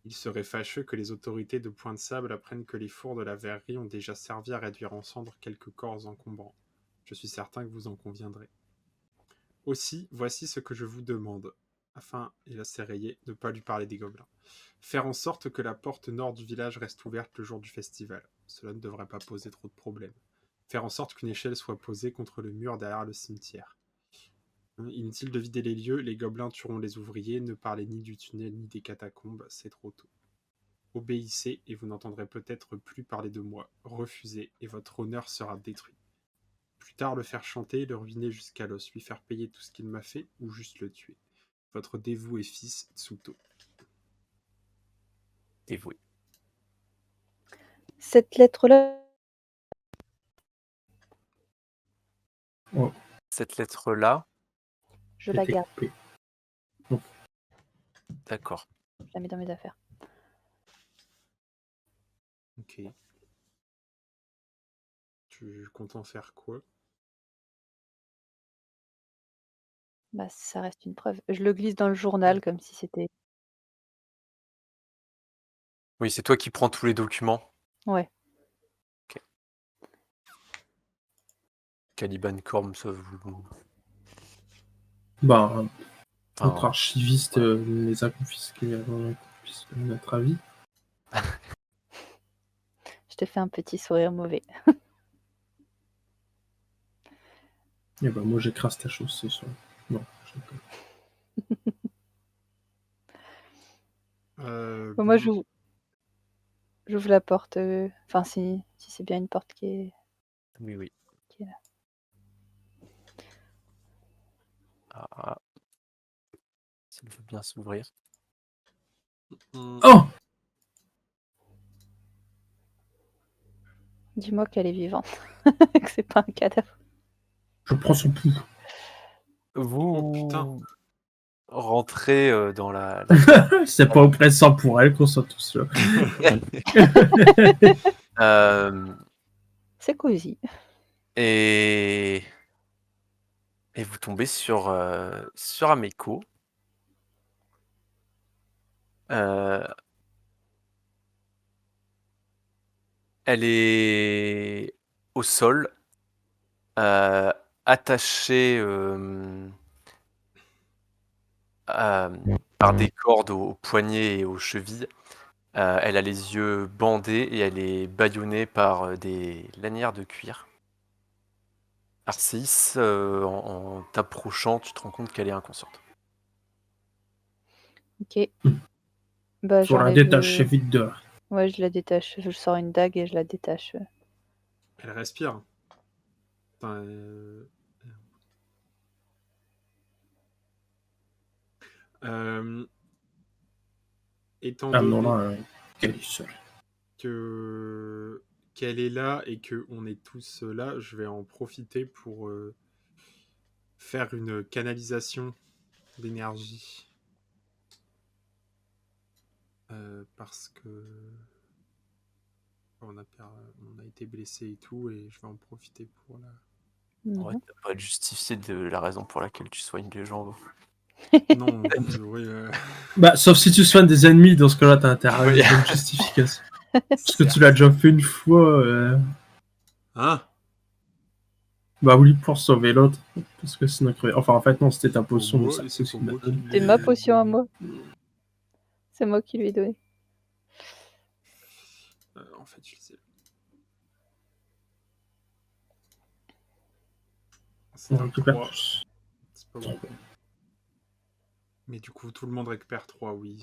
Il serait fâcheux que les autorités de Point de Sable apprennent que les fours de la verrerie ont déjà servi à réduire en cendres quelques corps encombrants. Je suis certain que vous en conviendrez. Aussi, voici ce que je vous demande, afin, et là c'est rayé, de ne pas lui parler des gobelins. Faire en sorte que la porte nord du village reste ouverte le jour du festival. Cela ne devrait pas poser trop de problèmes. Faire en sorte qu'une échelle soit posée contre le mur derrière le cimetière. Inutile de vider les lieux, les gobelins tueront les ouvriers, ne parlez ni du tunnel ni des catacombes, c'est trop tôt. Obéissez et vous n'entendrez peut-être plus parler de moi. Refusez et votre honneur sera détruit. Plus tard le faire chanter, le ruiner jusqu'à l'os, lui faire payer tout ce qu'il m'a fait ou juste le tuer. Votre dévoué fils Tsuto. Dévoué. Cette lettre-là, Oh, Cette lettre-là, je la c'était garde. coupé. d'accord. Je la mets dans mes affaires. Ok. Tu comptes en faire quoi? Bah, ça reste une preuve. Je le glisse dans le journal comme si c'était... Oui, c'est toi qui prends tous les documents. Ouais. Caliban Corm, ça vous... Bah, notre Enfin, archiviste les a confisqués avant qu'on puisse donner notre avis. Je te fais un petit sourire mauvais. Et bah, moi, j'écrase ta chose ce soir. Non, je déconne. Moi, Bon. j'ouvre la porte. Enfin, si c'est bien une porte oui. qui est là. Ah. S'il veut bien s'ouvrir. Oh! Dis-moi qu'elle est vivante. Que c'est pas un cadavre. Je prends son pouls. Vous Oh, putain. rentrez dans la C'est pas oppressant pour elle qu'on soit tous là. C'est cosy. Et vous tombez sur Ameko. Elle est au sol, attachée par des cordes aux poignets et aux chevilles. Elle a les yeux bandés et elle est bâillonnée par des lanières de cuir. Arcéis, en t'approchant, tu te rends compte qu'elle est inconsciente. Ok. Bah, Faut la j'enlève. détacher vite dehors. Ouais, je la détache. Je sors une dague et je la détache. Elle respire. Putain, étant Ah non, donné là, qu'elle est seule. qu'elle est là et que on est tous là, je vais en profiter pour faire une canalisation d'énergie. Parce que on a été blessé et tout, et je vais en profiter pour la... Ouais, t'as pas justifié de la raison pour laquelle tu soignes les gens. Non, oui, Bah, sauf si tu soignes des ennemis, dans ce cas-là, t'as intérêt à Oui. une justification. Parce que tu l'as déjà fait une fois. Hein? Bah oui, pour sauver l'autre. Parce que sinon, enfin, en fait, non, c'était ta potion. Pour mais moi, ça, et c'est c'est pour une moi bataille. qui C'est ma potion à moi. C'est moi qui lui ai donné. En fait, je sais. C'est On un récupère 3. tous. C'est pas beaucoup. Mais du coup, tout le monde récupère 3, oui.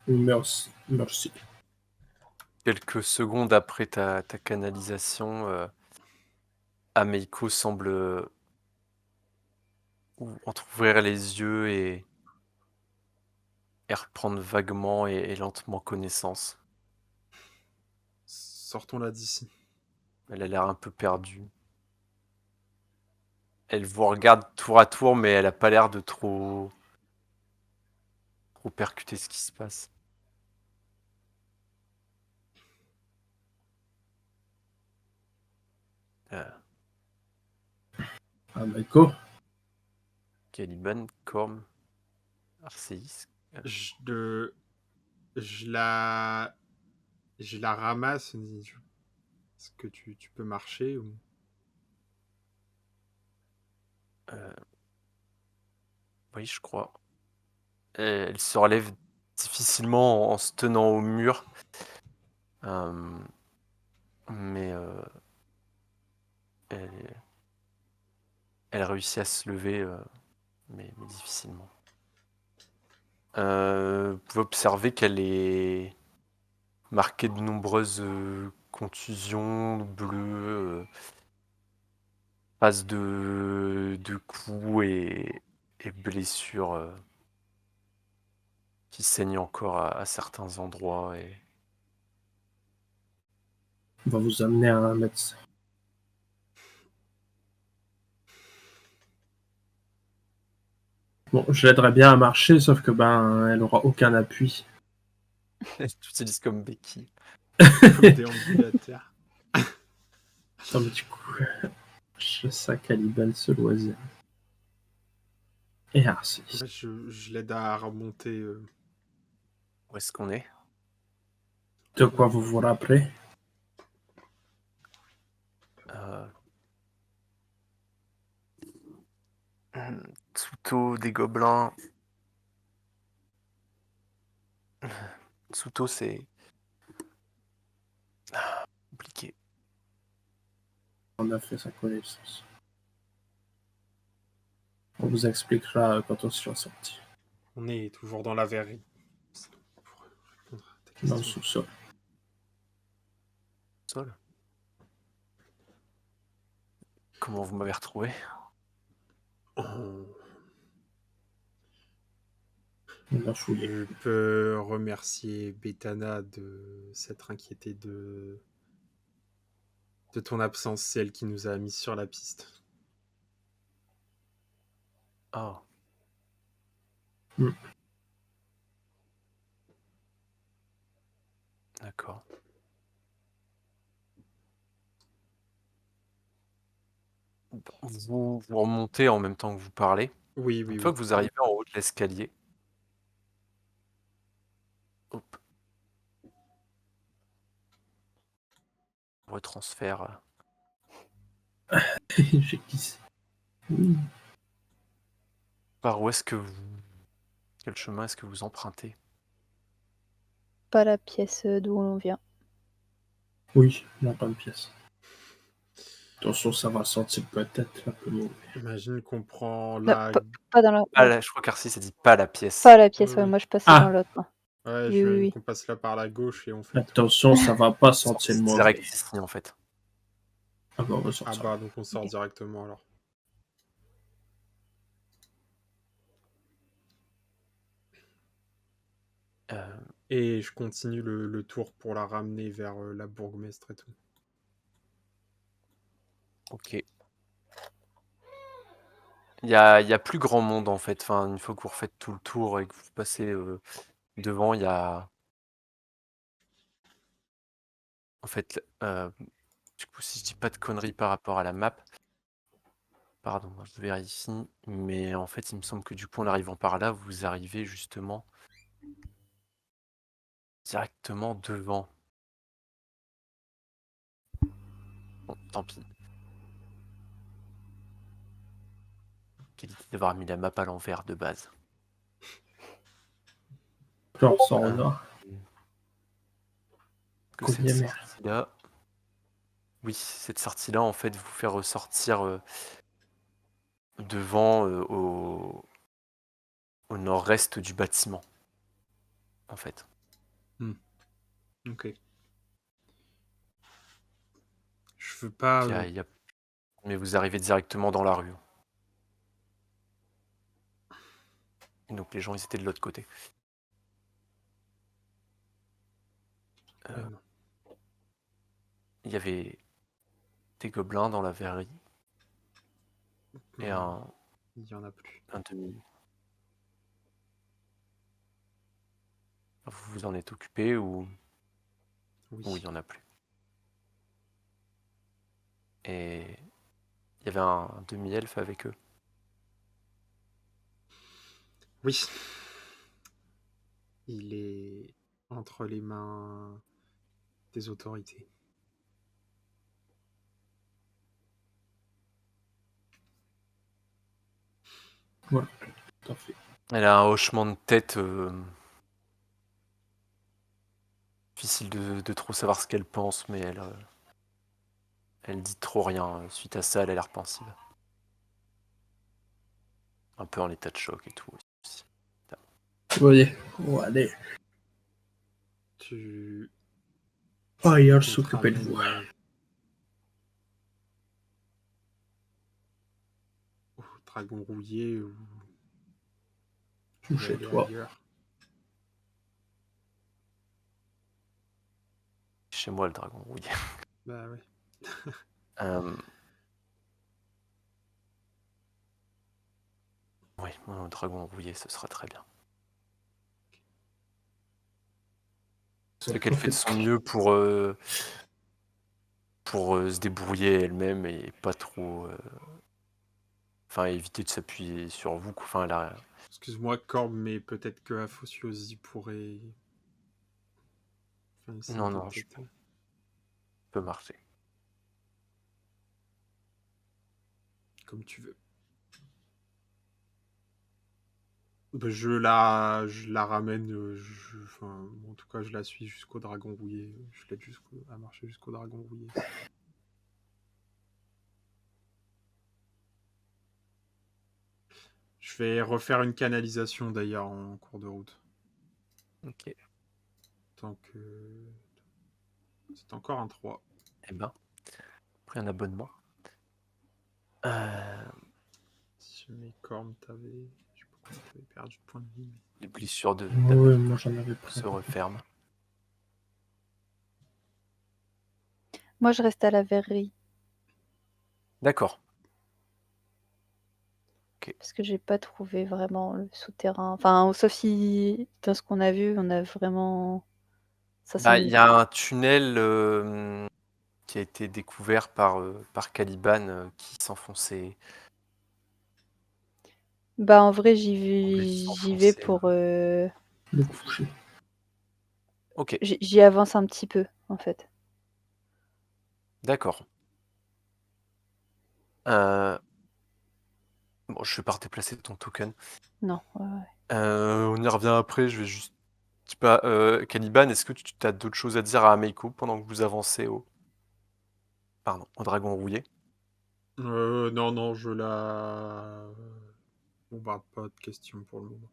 Merci. Merci. Quelques secondes après ta canalisation, Ameiko semble entrouvrir les yeux et reprendre vaguement et lentement connaissance. Sortons-la d'ici. Elle a l'air un peu perdue. Elle vous regarde tour à tour, mais elle a pas l'air de trop percuter ce qui se passe. Ah, Maiko. Caliban, Corm, Arcéis. Je la ramasse. Est-ce que tu peux marcher ou... Oui, je crois. Elle se relève difficilement en se tenant au mur. Mais elle réussit à se lever, mais difficilement. Vous pouvez observer qu'elle est marquée de nombreuses contusions bleues, traces de coups et blessures qui saignent encore à certains endroits. On va vous amener à un médecin. Bon, je l'aiderais bien à marcher, sauf que elle aura aucun appui. Tu utilises comme béquille. Comme déambulateur. Attends, mais du coup, je sais Caliban ce loisir. Et Arcéis. Je l'aide à remonter. Où est-ce qu'on est? De quoi vous vous rappelez? Tsuto des gobelins. Tsuto, c'est compliqué. On a fait sa connaissance. On vous expliquera quand on sera sorti. On est toujours dans la verrerie. Pour répondre à ta Dans le question. sous-sol. Sol. comment vous m'avez retrouvé? On On a fouillé. Je peux remercier Bethana de s'être inquiétée de ton absence. C'est elle qui nous a mis sur la piste. Oh. Hmm. D'accord. Vous remontez en même temps que vous parlez. Oui, Une oui, fois oui. que vous arrivez en haut de l'escalier, hop, retransfert. J'ai glissé. Oui. Par où est-ce que vous... Quel chemin est-ce que vous empruntez? Pas la pièce d'où on vient. Oui, la bonne pièce. Attention, ça va sentir peut-être un peu mauvais. Imagine qu'on prend Non, la... pas dans la... Ah, ouais, là, je crois qu'Arcy s'est dit pas la pièce. pas la pièce, Oui, ouais, oui. moi je passais Ah. dans l'autre. Ouais, Oui, j'imagine oui. qu'on passe là par la gauche et on fait le tour. Attention, ça va pas sentir Sorti le direct mauvais. ici, en fait. Ah bah, on va Ah sortir. bah, donc on sort Ok. directement alors. Euh, Et je continue le tour pour la ramener vers la bourgmestre et tout. ok. Il y a plus grand monde, en fait. Enfin, une fois que vous refaites tout le tour et que vous passez devant, il y a... En fait, du coup, si je dis pas de conneries par rapport à la map, pardon, je vérifie, mais en fait, il me semble que du coup, en arrivant par là, vous arrivez justement directement devant. Bon, tant pis. Quelle idée d'avoir mis la map à l'envers de base. Alors, ça en a. Que Combien cette merde. sortie-là... Oui, cette sortie-là, en fait, vous fait ressortir devant au nord-est du bâtiment, en fait. Ok. Je veux pas... Mais vous arrivez directement dans la rue. Et donc les gens, ils étaient de l'autre côté. Ouais, non. Il y avait des gobelins dans la verrerie et Non, il y en a plus. un demi. Vous vous en êtes occupé ou Oui. il y en a plus. Et il y avait un demi-elfe avec eux. Oui. Il est entre les mains des autorités. Voilà, tout à fait. Elle a un hochement de tête difficile de trop savoir ce qu'elle pense, mais elle dit trop rien. Suite à ça, elle a l'air pensive. Un peu en état de choc et tout. Aussi. Vous voyez, bon, allez. Tu... Ah, il va on te s'occuper de ramène, vous. Au dragon rouillé ou... tu Ou veux chez aller toi. ailleurs. Chez moi, le dragon rouillé. Bah ouais. Oui, un dragon rouillé, ce sera très bien. C'est qu'elle fait de son mieux pour se débrouiller elle-même et pas trop... Enfin, éviter de s'appuyer sur vous. Enfin, elle a... Excuse-moi, Corbe, mais peut-être que Aphociosi pourrait... Enfin, essayer Non, de non, je t'aider. peux marcher. Comme tu veux. Bah, je la ramène, enfin, en tout cas, je la suis jusqu'au dragon rouillé. Je l'aide à marcher jusqu'au dragon rouillé. Je vais refaire une canalisation d'ailleurs en cours de route. Ok. Tant que... C'est encore un 3. Eh ben, pris un abonnement. Si mes cornes t'avaient... Je sais pas pourquoi t'avais perdu de points de vie. Les blessures Ouais, d'Amélie moi j'en avais pris. se referment. Moi, je reste à la verrerie D'accord. parce que j'ai pas trouvé vraiment le souterrain. Enfin, sauf si dans ce qu'on a vu, on a vraiment. Ça Bah, il semble. y a un tunnel qui a été découvert par Caliban qui s'enfonçait. Bah, en vrai, semblait j'y vais s'enfoncer. pour. Le coucher. Ok, J'y avance un petit peu, en fait. d'accord. Bon, je vais pas déplacer ton token. Non. Ouais. On y revient après, je vais juste... Je sais pas, Caliban, est-ce que tu as d'autres choses à dire à Ameiko pendant que vous avancez au dragon rouillé? Non, je la... On va pas de questions pour le moment.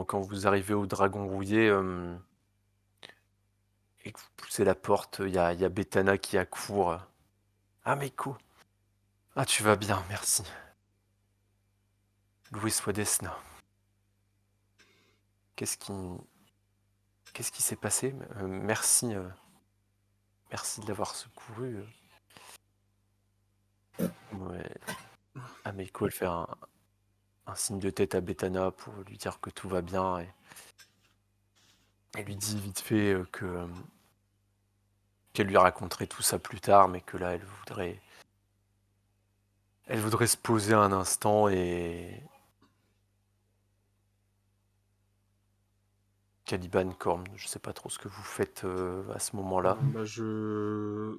Quand vous arrivez au dragon rouillé et que vous poussez la porte, il y a Bethana qui accourt. Ameiko. Ah, tu vas bien, merci. Loué soit Desna. Qu'est-ce qui s'est passé? Merci de l'avoir secouru. Ouais. Ameiko, elle fait un signe de tête à Bethana pour lui dire que tout va bien et elle lui dit vite fait qu'elle lui raconterait tout ça plus tard, mais que là, elle voudrait se poser un instant et Caliban, Corne, je sais pas trop ce que vous faites à ce moment-là. Bah, je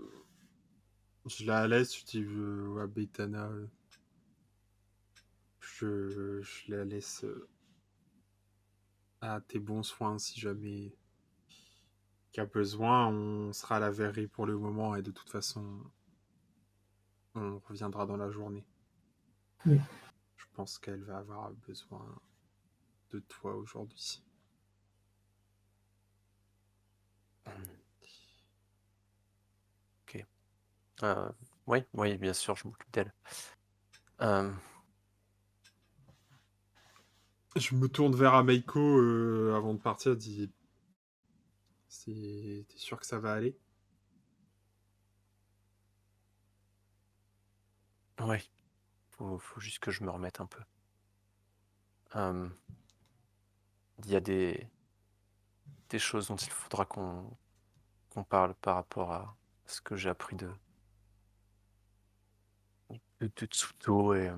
la laisse, je dis à Bethana, je la laisse à tes bons soins si jamais qu'il y a besoin. On sera à la verrerie pour le moment et de toute façon, on reviendra dans la journée. Oui. Je pense qu'elle va avoir besoin de toi aujourd'hui. Ok. Oui, bien sûr, je m'occupe d'elle. Je me tourne vers Ameiko avant de partir, dis t'es sûr que ça va aller? Ouais, faut juste que je me remette un peu. Il y a des choses dont il faudra qu'on parle par rapport à ce que j'ai appris de Tsuto et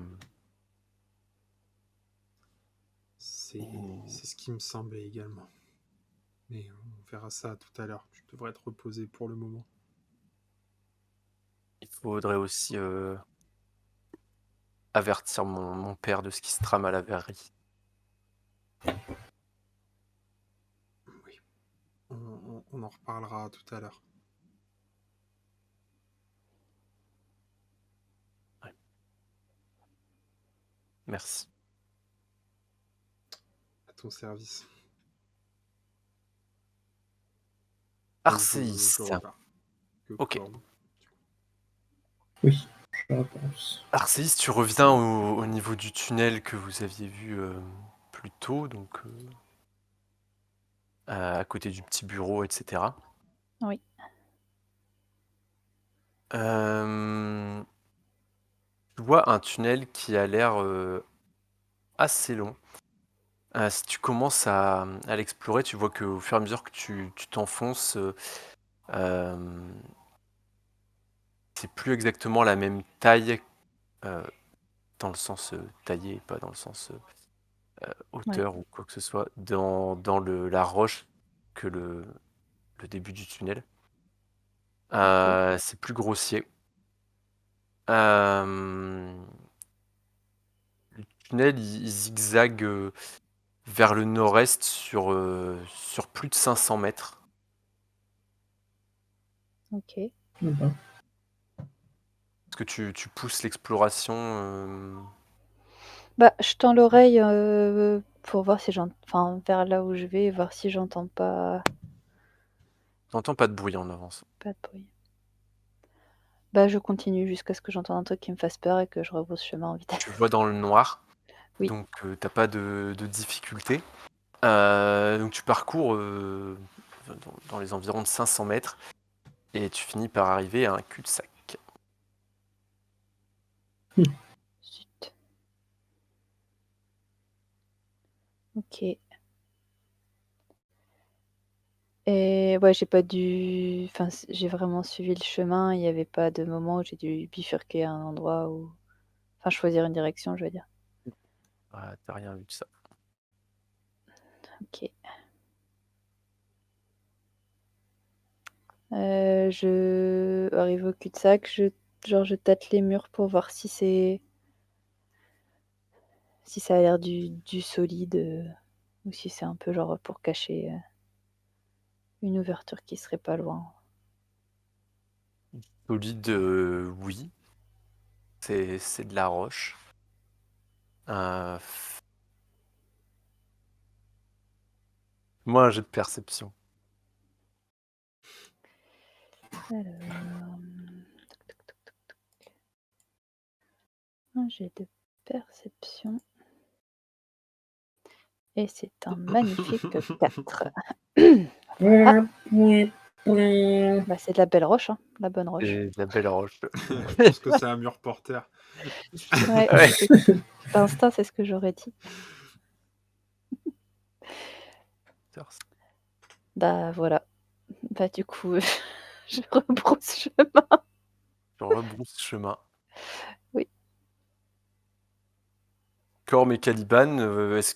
C'est ce qui me semblait également. Mais on verra ça tout à l'heure. Tu devrais te reposer pour le moment. il faudrait aussi avertir mon père de ce qui se trame à la verrerie. Oui. On en reparlera tout à l'heure. Ouais. Merci. À ton service. Arceis. Je repars. Que Ok. Corne. Oui, je pense. Arceis, tu reviens au niveau du tunnel que vous aviez vu plus tôt, donc à côté du petit bureau, etc. Oui. Tu vois un tunnel qui a l'air assez long. Si tu commences à l'explorer, tu vois qu'au fur et à mesure que tu t'enfonces, c'est plus exactement la même taille, euh, dans le sens taillé, pas dans le sens hauteur ou quoi que ce soit, dans la roche que le début du tunnel. C'est plus grossier. Le tunnel, il zigzague vers le nord-est sur plus de 500 mètres. Ok. Ah bah, Est-ce que tu pousses l'exploration Bah, je tends l'oreille pour voir si j'entends. Enfin, vers là où je vais, voir si j'entends pas T'entends pas de bruit en avance. de bruit. Bah, je continue jusqu'à ce que j'entende un truc qui me fasse peur et que je rebrousse chemin en vitesse. Tu vois dans le noir, Oui. donc t'as pas de difficulté. Donc tu parcours dans les environs de 500 mètres et tu finis par arriver à un cul-de-sac. Zut. Ok. Et ouais, j'ai vraiment suivi le chemin. Il n'y avait pas de moment où j'ai dû bifurquer à un endroit où. Enfin, choisir une direction, je veux dire. Ah, t'as rien vu de ça. Ok. Je arrive au cul-de-sac, je tâte les murs pour voir si ça a l'air du solide ou si c'est un peu genre pour cacher une ouverture qui serait pas loin. Solide, oui. C'est de la roche. Moi, un jet de perception. Alors, un jet de perception. Et c'est un magnifique 4. Voilà. Bah, c'est de la belle roche, hein, la bonne roche. Et de la belle roche. Je pense que c'est un mur porteur. Ouais, Ouais. d'instinct, c'est ce que j'aurais dit. Bah voilà. Bah du coup, je rebrousse chemin. Je rebrousse chemin. Oui. Corm et Caliban, qu'est-ce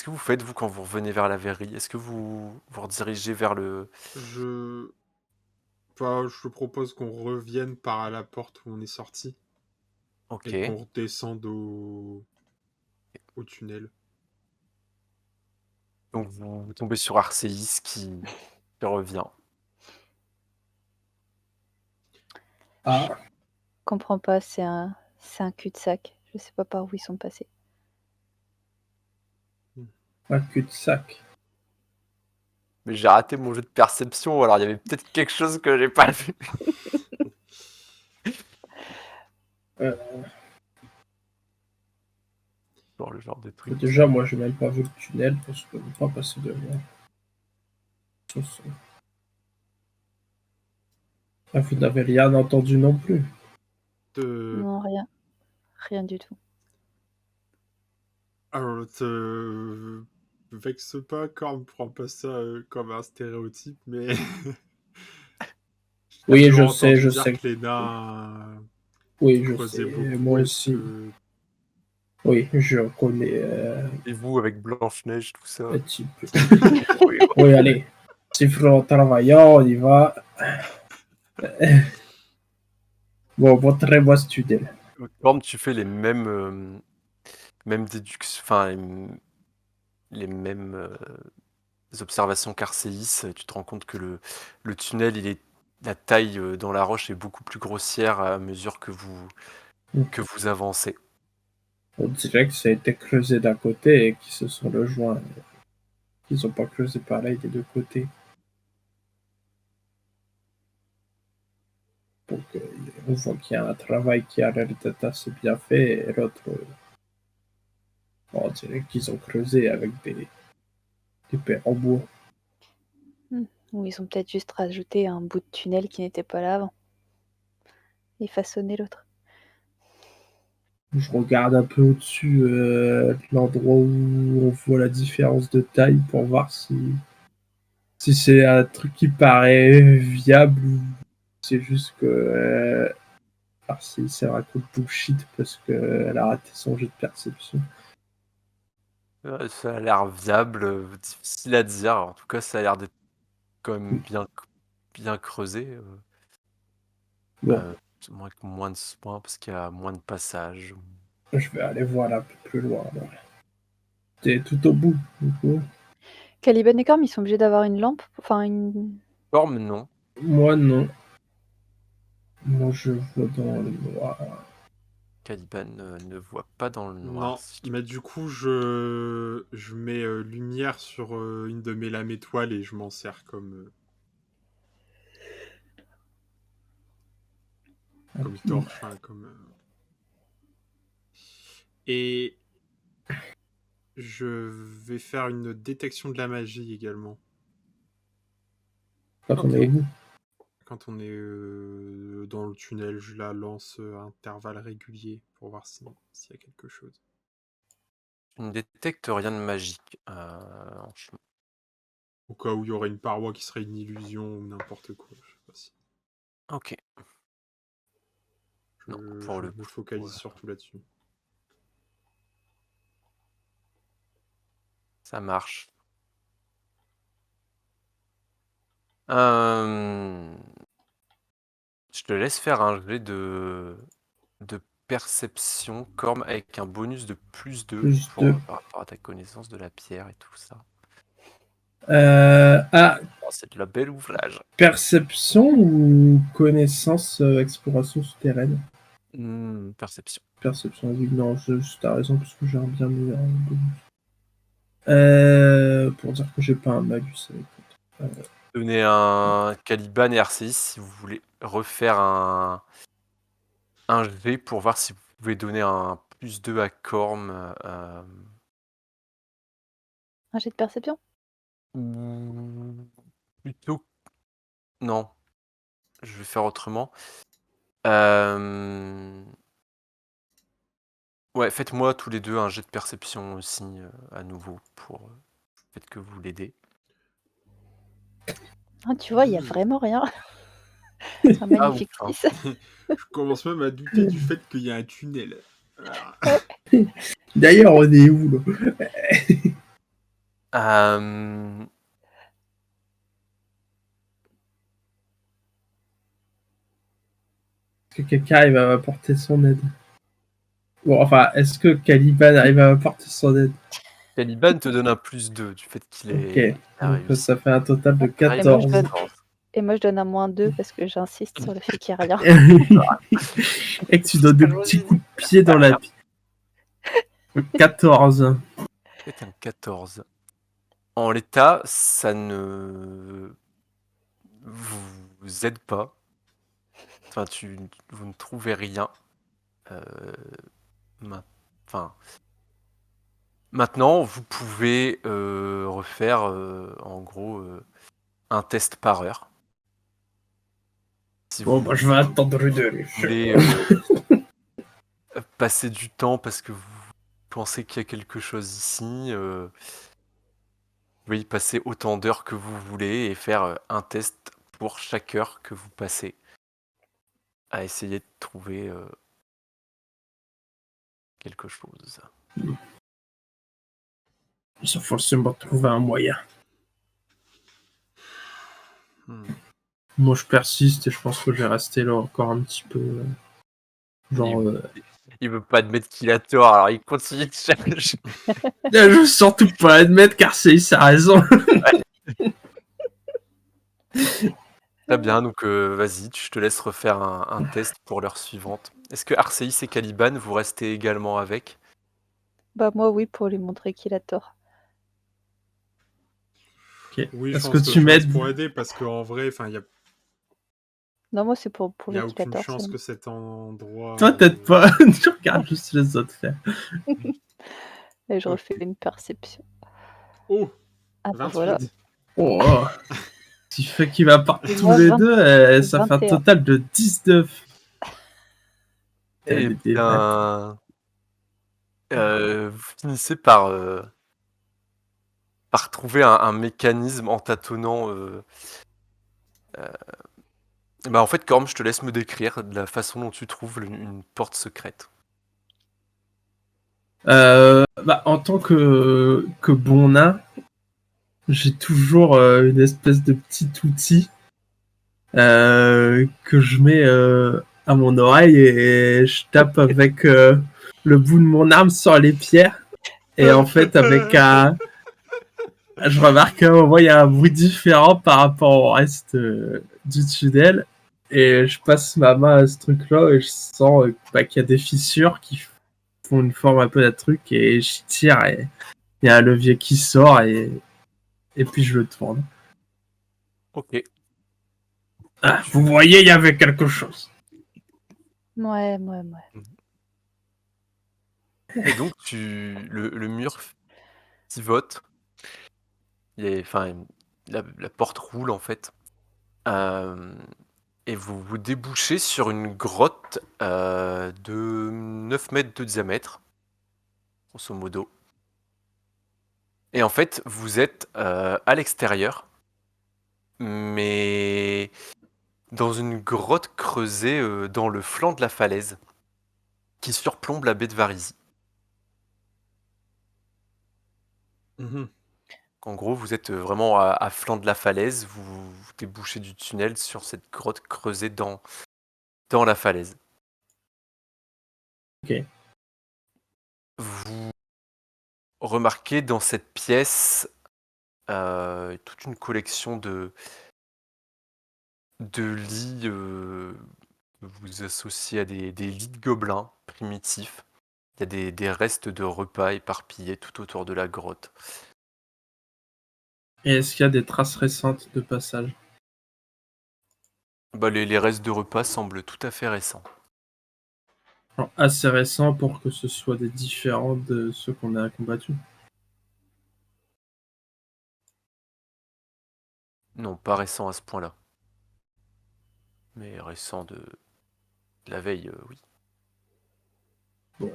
que vous faites, vous, quand vous revenez vers la verrerie? Est-ce que vous vous redirigez vers le... Je propose qu'on revienne par la porte où on est sorti Ok. et qu'on redescende au tunnel. Donc vous tombez sur Arcéis qui revient. Ah, Je comprends pas, c'est un cul-de-sac. Je sais pas par où ils sont passés. un cul-de-sac. Mais j'ai raté mon jeu de perception, alors il y avait peut-être quelque chose que j'ai pas vu. Euh, Genre le genre de truc. Déjà, moi, j'ai même pas vu le tunnel parce que je ne pas passer devant. Ah, vous n'avez rien entendu non plus. Non, rien. Rien du tout. Alors, te vexe pas, Corm, prends pas ça comme un stéréotype, mais Oui, toujours je sais, entendu je dire sais. que les nains Oui, je creusaient sais. beaucoup Moi et aussi. que... Oui, je connais Et vous, avec Blanche-Neige, tout ça. un petit peu. Oui, Oui, allez. Sifflons travaillant, on y va. Bon, montrez-moi ce tunnel. Corm, tu fais les mêmes déductions, enfin les mêmes observations qu'Arcéis. Tu te rends compte que le tunnel, la taille dans la roche est beaucoup plus grossière à mesure que vous avancez. On dirait que ça a été creusé d'un côté et qu'ils se sont rejoints. Ils n'ont pas creusé pareil des deux côtés. Donc, on voit qu'il y a un travail qui a l'air d'être assez bien fait et l'autre, on dirait qu'ils ont creusé avec des paires en bois. Ou ils ont peut-être juste rajouté un bout de tunnel qui n'était pas là avant. Et façonné l'autre. Je regarde un peu au-dessus l'endroit où on voit la différence de taille pour voir si c'est un truc qui paraît viable ou c'est juste que si c'est un coup de bullshit parce qu'elle a raté son jeu de perception. Ça a l'air viable, difficile à dire. En tout cas, ça a l'air d'être quand même bien creusé. Bon, Moins de soins parce qu'il y a moins de passages. je vais aller voir un peu plus loin. Alors. T'es tout au bout, du coup. Caliban et Corm, ils sont obligés d'avoir une lampe. Enfin, une. Forme, non. Moi, non. Moi, je vois dans le noir. Caliban ne voit pas dans le noir. Non, mais du coup, je mets lumière sur une de mes lames étoiles et je m'en sers comme... Comme torche, hein, comme... Et je vais faire une détection de la magie également. Quand on est au bout. Quand on est dans le tunnel, je la lance à intervalles réguliers pour voir s'il y a quelque chose. Tu ne détectes rien de magique en chemin. Au cas où il y aurait une paroi qui serait une illusion ou n'importe quoi. Je sais pas si... Ok. Je, Non, pour je le me coup, focalise surtout là-dessus. ça marche. Je te laisse faire un jet de perception, Corm, avec un bonus de plus 2 Plus 2. par rapport à ta connaissance de la pierre et tout ça. Oh, c'est de la belle ouvlage. Perception ou connaissance, exploration souterraine? Perception. Perception, oui, non, t'as raison, parce que j'ai un bien meilleur bonus. Pour dire que j'ai pas un malus avec. Donnez un Caliban et RCI si vous voulez refaire un jet pour voir si vous pouvez donner un plus 2 à Corm. Un jet de perception? Plutôt. Non. Je vais faire autrement. Ouais, faites-moi tous les deux un jet de perception aussi, à nouveau, pour le fait que vous l'aidez. Ah, tu vois, il y a vraiment rien. C'est un magnifique ouf, hein. 6. Je commence même à douter du fait qu'il y a un tunnel. Ah. D'ailleurs, on est où, là? Est-ce que quelqu'un arrive à m'apporter son aide? Bon, enfin, est-ce que Caliban arrive à m'apporter son aide? Caliban te donne un plus 2 du fait qu'il est. Ok, donc ça fait un total de Et moi, 14. Et moi, je donne un -2 parce que j'insiste sur le fait qu'il n'y a rien. Et que tu donnes des petits coups de pied dans la vie. 14. C'est un 14. En l'état, ça ne vous aide pas. Enfin, vous ne trouvez rien. Enfin, maintenant, vous pouvez refaire, en gros, un test par heure. Si Bon, vous bah, je vais attendre une heure. voulez passer du temps parce que vous pensez qu'il y a quelque chose ici, vous pouvez y passer autant d'heures que vous voulez et faire un test pour chaque heure que vous passez à essayer de trouver quelque chose. Il faut forcément trouver un moyen. Moi, je persiste et je pense que je vais rester là encore un petit peu. Il veut pas admettre qu'il a tort, alors il continue de chercher. Je veux surtout pas admettre car c'est a raison. Très bien, donc vas-y, je te laisse refaire un test pour l'heure suivante. Est-ce que Arceis et Caliban, vous restez également avec? Bah, moi, oui, pour lui montrer qu'il a tort. Okay. Oui, Est-ce je que pense que tu je reste m'aides pour aider parce qu'en vrai, il y a... Non, moi, c'est pour Il n'y prouver a qu'il a aucune tort. chance sinon. que cet endroit... Toi, t'aides pas. Tu regardes juste les autres faire. Et je refais une perception. Oh, Ah, bah 28. voilà. Oh. Ce qui fait qu'il va partir Et tous moi, les 20 deux, ça fait un 21. total de 19. Eh bien, vous finissez par trouver un mécanisme en tâtonnant. En fait, Corm, je te laisse me décrire de la façon dont tu trouves une porte secrète. En tant que bon nain, j'ai toujours une espèce de petit outil que je mets à mon oreille et je tape avec le bout de mon arme sur les pierres. Et en fait, je remarque qu'à un moment, il y a un bruit différent par rapport au reste du tunnel. Et je passe ma main à ce truc-là et je sens qu'il y a des fissures qui font une forme un peu de truc. Et je tire et il y a un levier qui sort et puis je le tourne. Ok. Ah, vous voyez, il y avait quelque chose. Ouais. Et donc, le mur pivote. Enfin, la porte roule, en fait. Euh, et vous débouchez sur une grotte de 9 mètres de diamètre, grosso modo. Et en fait, vous êtes à l'extérieur, mais dans une grotte creusée dans le flanc de la falaise qui surplombe la baie de Varizy. Mhm. En gros, vous êtes vraiment à flanc de la falaise, vous débouchez du tunnel sur cette grotte creusée dans la falaise. Ok. Vous remarquez dans cette pièce toute une collection de lits que vous associez à des lits de gobelins primitifs. Il y a des restes de repas éparpillés tout autour de la grotte. Et est-ce qu'il y a des traces récentes de passage? Les restes de repas semblent tout à fait récents. Alors, assez récents pour que ce soit des différents de ceux qu'on a combattus. Non, pas récents à ce point-là. Mais récents de la veille, oui. Bon.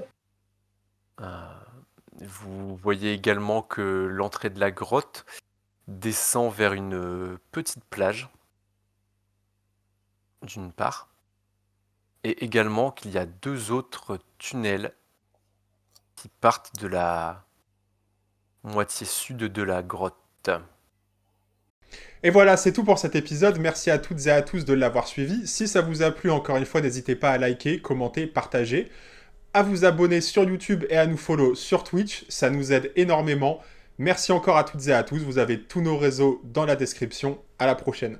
Vous voyez également que l'entrée de la grotte descend vers une petite plage, d'une part, et également qu'il y a 2 autres tunnels qui partent de la moitié sud de la grotte. Et voilà, c'est tout pour cet épisode. Merci à toutes et à tous de l'avoir suivi. Si ça vous a plu, encore une fois, n'hésitez pas à liker, commenter, partager, à vous abonner sur YouTube et à nous follow sur Twitch. Ça nous aide énormément. Merci encore à toutes et à tous. Vous avez tous nos réseaux dans la description. À la prochaine.